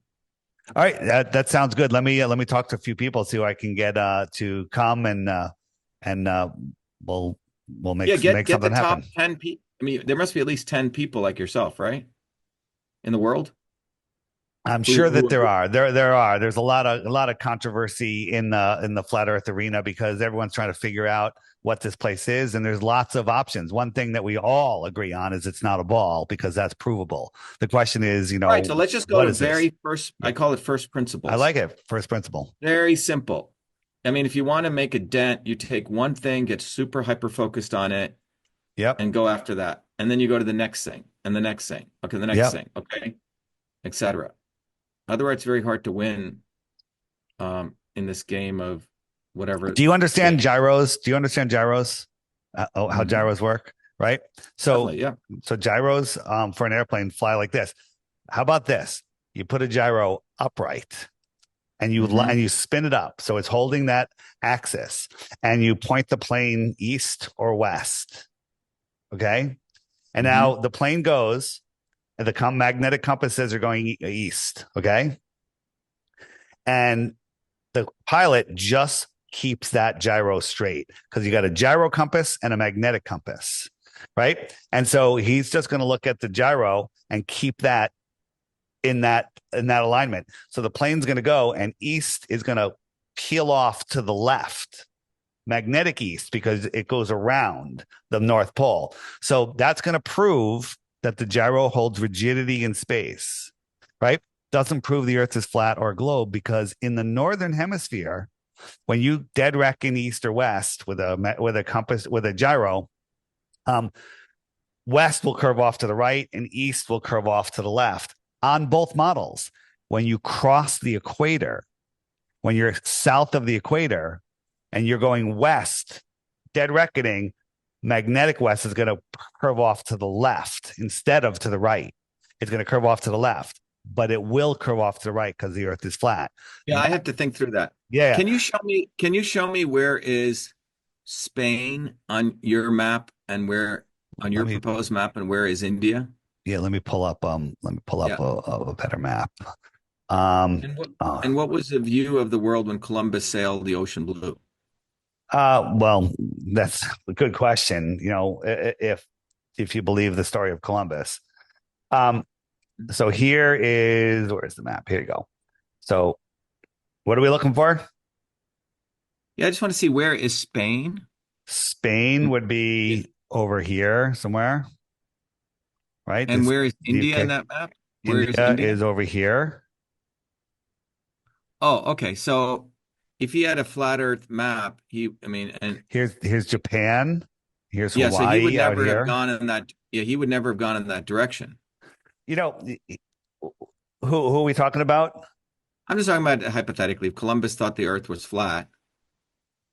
All right, that sounds good. Let me talk to a few people, see who I can get to come and we'll make Yeah, make get the something top happen. 10 people. I mean, there must be at least 10 people like yourself, right? In the world I'm who sure that there who are. There's a lot of controversy in the flat Earth arena because everyone's trying to figure out what this place is, and there's lots of options. One thing that we all agree on is it's not a ball because that's provable. The question is, All right, so let's just go what to is this? very first, I call it first I principles. like it. First principle. Very simple. I mean, if you want to make a dent, you take one thing, get super hyper focused on it, Yep. and go after that. And then you go to the next thing and the next thing. Okay, the next Yep. thing. Okay, etc. Otherwise, it's very hard to win in this game of whatever Do you understand game. gyros? Do you understand gyros? How Mhm. gyros work, right? So Definitely, yeah. so gyros for an airplane fly like this. How about this? You put a gyro upright and Hmm. you spin it up so it's holding that axis and you point the plane east or west. Okay? And now Hmm. the plane goes and the magnetic compasses are going east, okay? And the pilot just keeps that gyro straight because you got a gyro compass and a magnetic compass, right? And so he's just going to look at the gyro and keep that in that alignment. So the plane's going to go and east is going to peel off to the left, magnetic east, because it goes around the North Pole. So that's going to prove that the gyro holds rigidity in space, right? Doesn't prove the Earth is flat or a globe because in the northern hemisphere, when you dead reckon east or west with a compass with a gyro, west will curve off to the right and east will curve off to the left on both models. When you cross the equator, when you're south of the equator and you're going west, dead reckoning, Magnetic west is going to curve off to the left instead of to the right. It's going to curve off to the left, but it will curve off to the right because the Earth is flat. Yeah, I have to think through that. Yeah. Can you show me where is Spain on your map and where on Let your me proposed map and where is India? let me pull up Yeah. a better map. Um And what oh, and what was the view of the world when Columbus sailed the ocean blue? well, that's a good question. If you believe the story of Columbus. Um so here is where's the map? Here you go. So what are we looking for? Yeah, I just want to see where is Spain Spain would is be over here somewhere, right? and This where is the India in UK. that map? Where is India India? is over here. Oh, okay. So if he had a flat Earth map, I mean, and Here's Japan. Here's yeah, so he would Hawaii out never have here. gone in that. Yeah, he would never have gone in that direction. You know, who are we talking about? I'm just talking about hypothetically, if Columbus thought the Earth was flat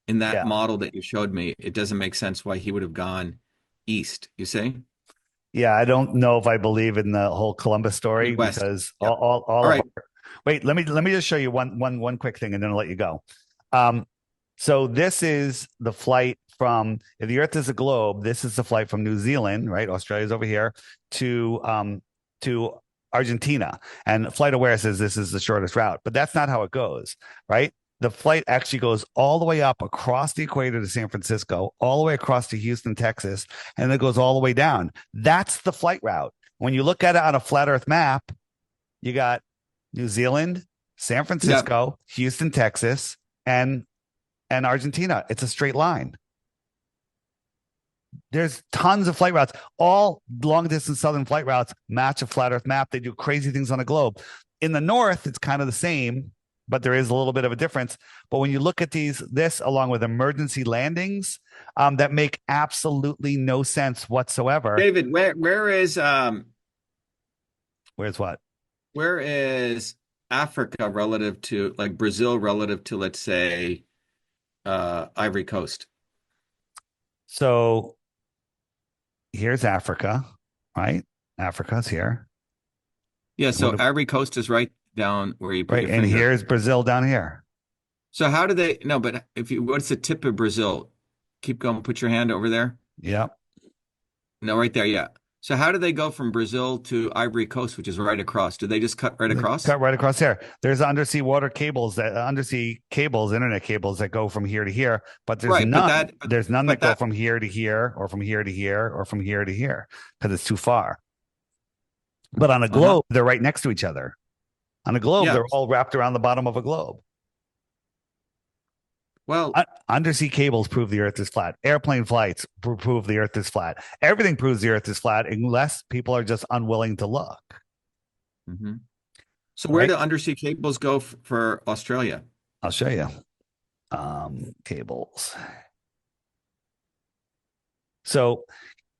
in that Yeah. model that you showed me, it doesn't make sense why he would have gone east, you say? Yeah, I don't know if I believe in the whole Columbus I mean story west. because Yep. all All of right. our wait, let me just show you one quick thing and then I'll let you go. Um, so this is the flight from if the Earth is a globe, this is the flight from New Zealand, right? Australia's over here to Argentina. And Flight Aware says this is the shortest route, but that's not how it goes, right? The flight actually goes all the way up across the equator to San Francisco, all the way across to Houston, Texas, and it goes all the way down. That's the flight route. When you look at it on a flat Earth map, you got New Zealand, San Yep. Francisco, Houston, Texas, and Argentina. It's a straight line. There's tons of flight routes. All long distance southern flight routes match a flat Earth map. They do crazy things on the globe. In the north, it's kind of the same, but there is a little bit of a difference. But when you look at this along with emergency landings, that make absolutely no sense whatsoever. David, Where's what? where is Africa relative to like Brazil relative to let's say Ivory Coast? So here's Africa, right? Africa's here. Yeah, What, so Ivory Coast is right down where you put right. your And finger. here's Brazil down here. So how do they no, but if you what's the tip of Brazil? Keep going, put your hand over there. Yep. No, right there, yeah. So how do they go from Brazil to Ivory Coast, which is right across? Do they just cut right They across? cut right across there. There's undersea cables, internet cables that go from here to here, but there's Right, but none. that but, There's none that but go that from here to here or from here to here or from here to here because it's too far. But on a uh-huh. globe, they're right next to each other. On a globe, Yeah. they're all wrapped around the bottom of a globe. Well, Undersea cables prove the Earth is flat. Airplane flights prove the Earth is flat. Everything proves the Earth is flat unless people are just unwilling to look. mhm. So where Right? do undersea cables go for Australia? I'll show you. Cables. So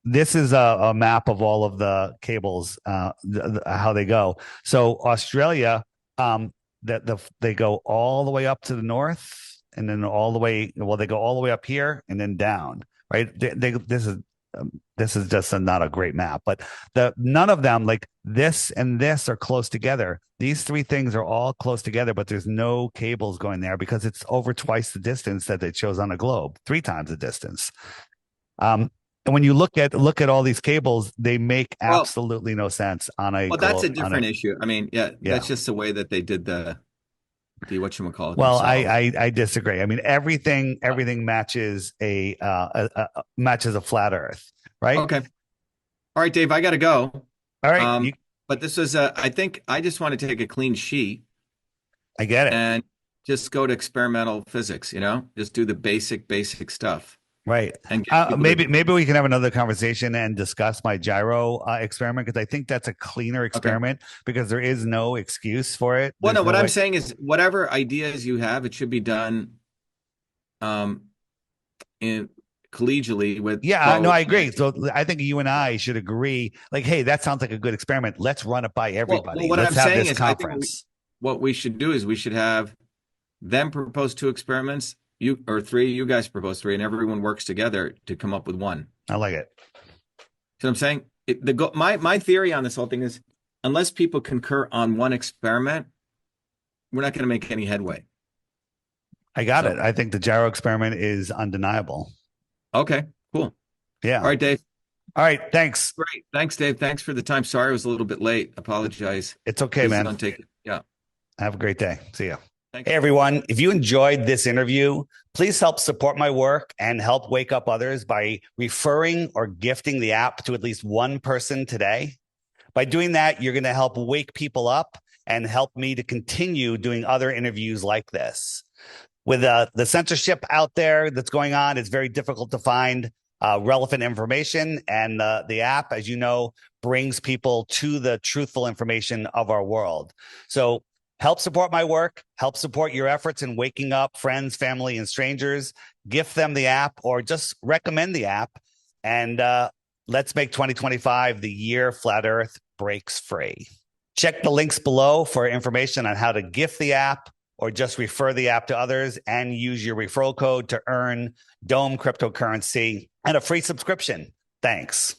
this is a map of all of the cables, how they go. So Australia, they go all the way up to the north, and then all the way. Well, they go all the way up here and then down. Right? This is just not a great map, but none of them like this and this are close together. These three things are all close together, but there's no cables going there because it's over twice the distance that it shows on a globe, three times the distance. And when you look at all these cables, they make Well, absolutely no sense on a well, that's globe a on a different issue. I mean, yeah, yeah. that's just the way that they did the whatchamacallit Well, themselves. I disagree. I mean, everything matches matches a flat Earth, right? Okay. All right, Dave, I got to go. All right, Um, but this was I think I just want to take a clean sheet I get it. and just go to experimental physics, just do the basic stuff Right. and get people to, Maybe we can have another conversation and discuss my gyro experiment because I think that's a cleaner okay. experiment because there is no excuse for it. Well, There's no, no what I'm way. saying is whatever ideas you have, it should be done um in collegially with Yeah, no, pro I and agree. anti. So I think you and I should agree. Like, hey, that sounds like a good experiment. Let's run it by Well, everybody. what Let's I'm have saying this is I think conference. what we should do is we should have them propose two experiments you or three, you guys propose three, and everyone works together to come up with one. I like it. So I'm saying my theory on this whole thing is unless people concur on one experiment, we're not going to make any headway. I got it. So, I think the gyro experiment is undeniable. okay, cool. Yeah. All right, Dave. All right. Thanks. Great. Thanks, Dave. Thanks for the time. Sorry I was a little bit late. Apologize. It's okay, This is man. on take. Yeah. Have a great day. See ya. Thanks. Hey, everyone. If you enjoyed this interview, please help support my work and help wake up others by referring or gifting the app to at least one person today. By doing that, you're going to help wake people up and help me to continue doing other interviews like this. With the censorship out there that's going on, it's very difficult to find relevant information. And the app, as you know, brings people to the truthful information of our world. So help support my work, help support your efforts in waking up friends, family, and strangers. Gift them the app or just recommend the app. And let's make 2025 the year Flat Earth breaks free. Check the links below for information on how to gift the app or just refer the app to others and use your referral code to earn Dome cryptocurrency and a free subscription. Thanks.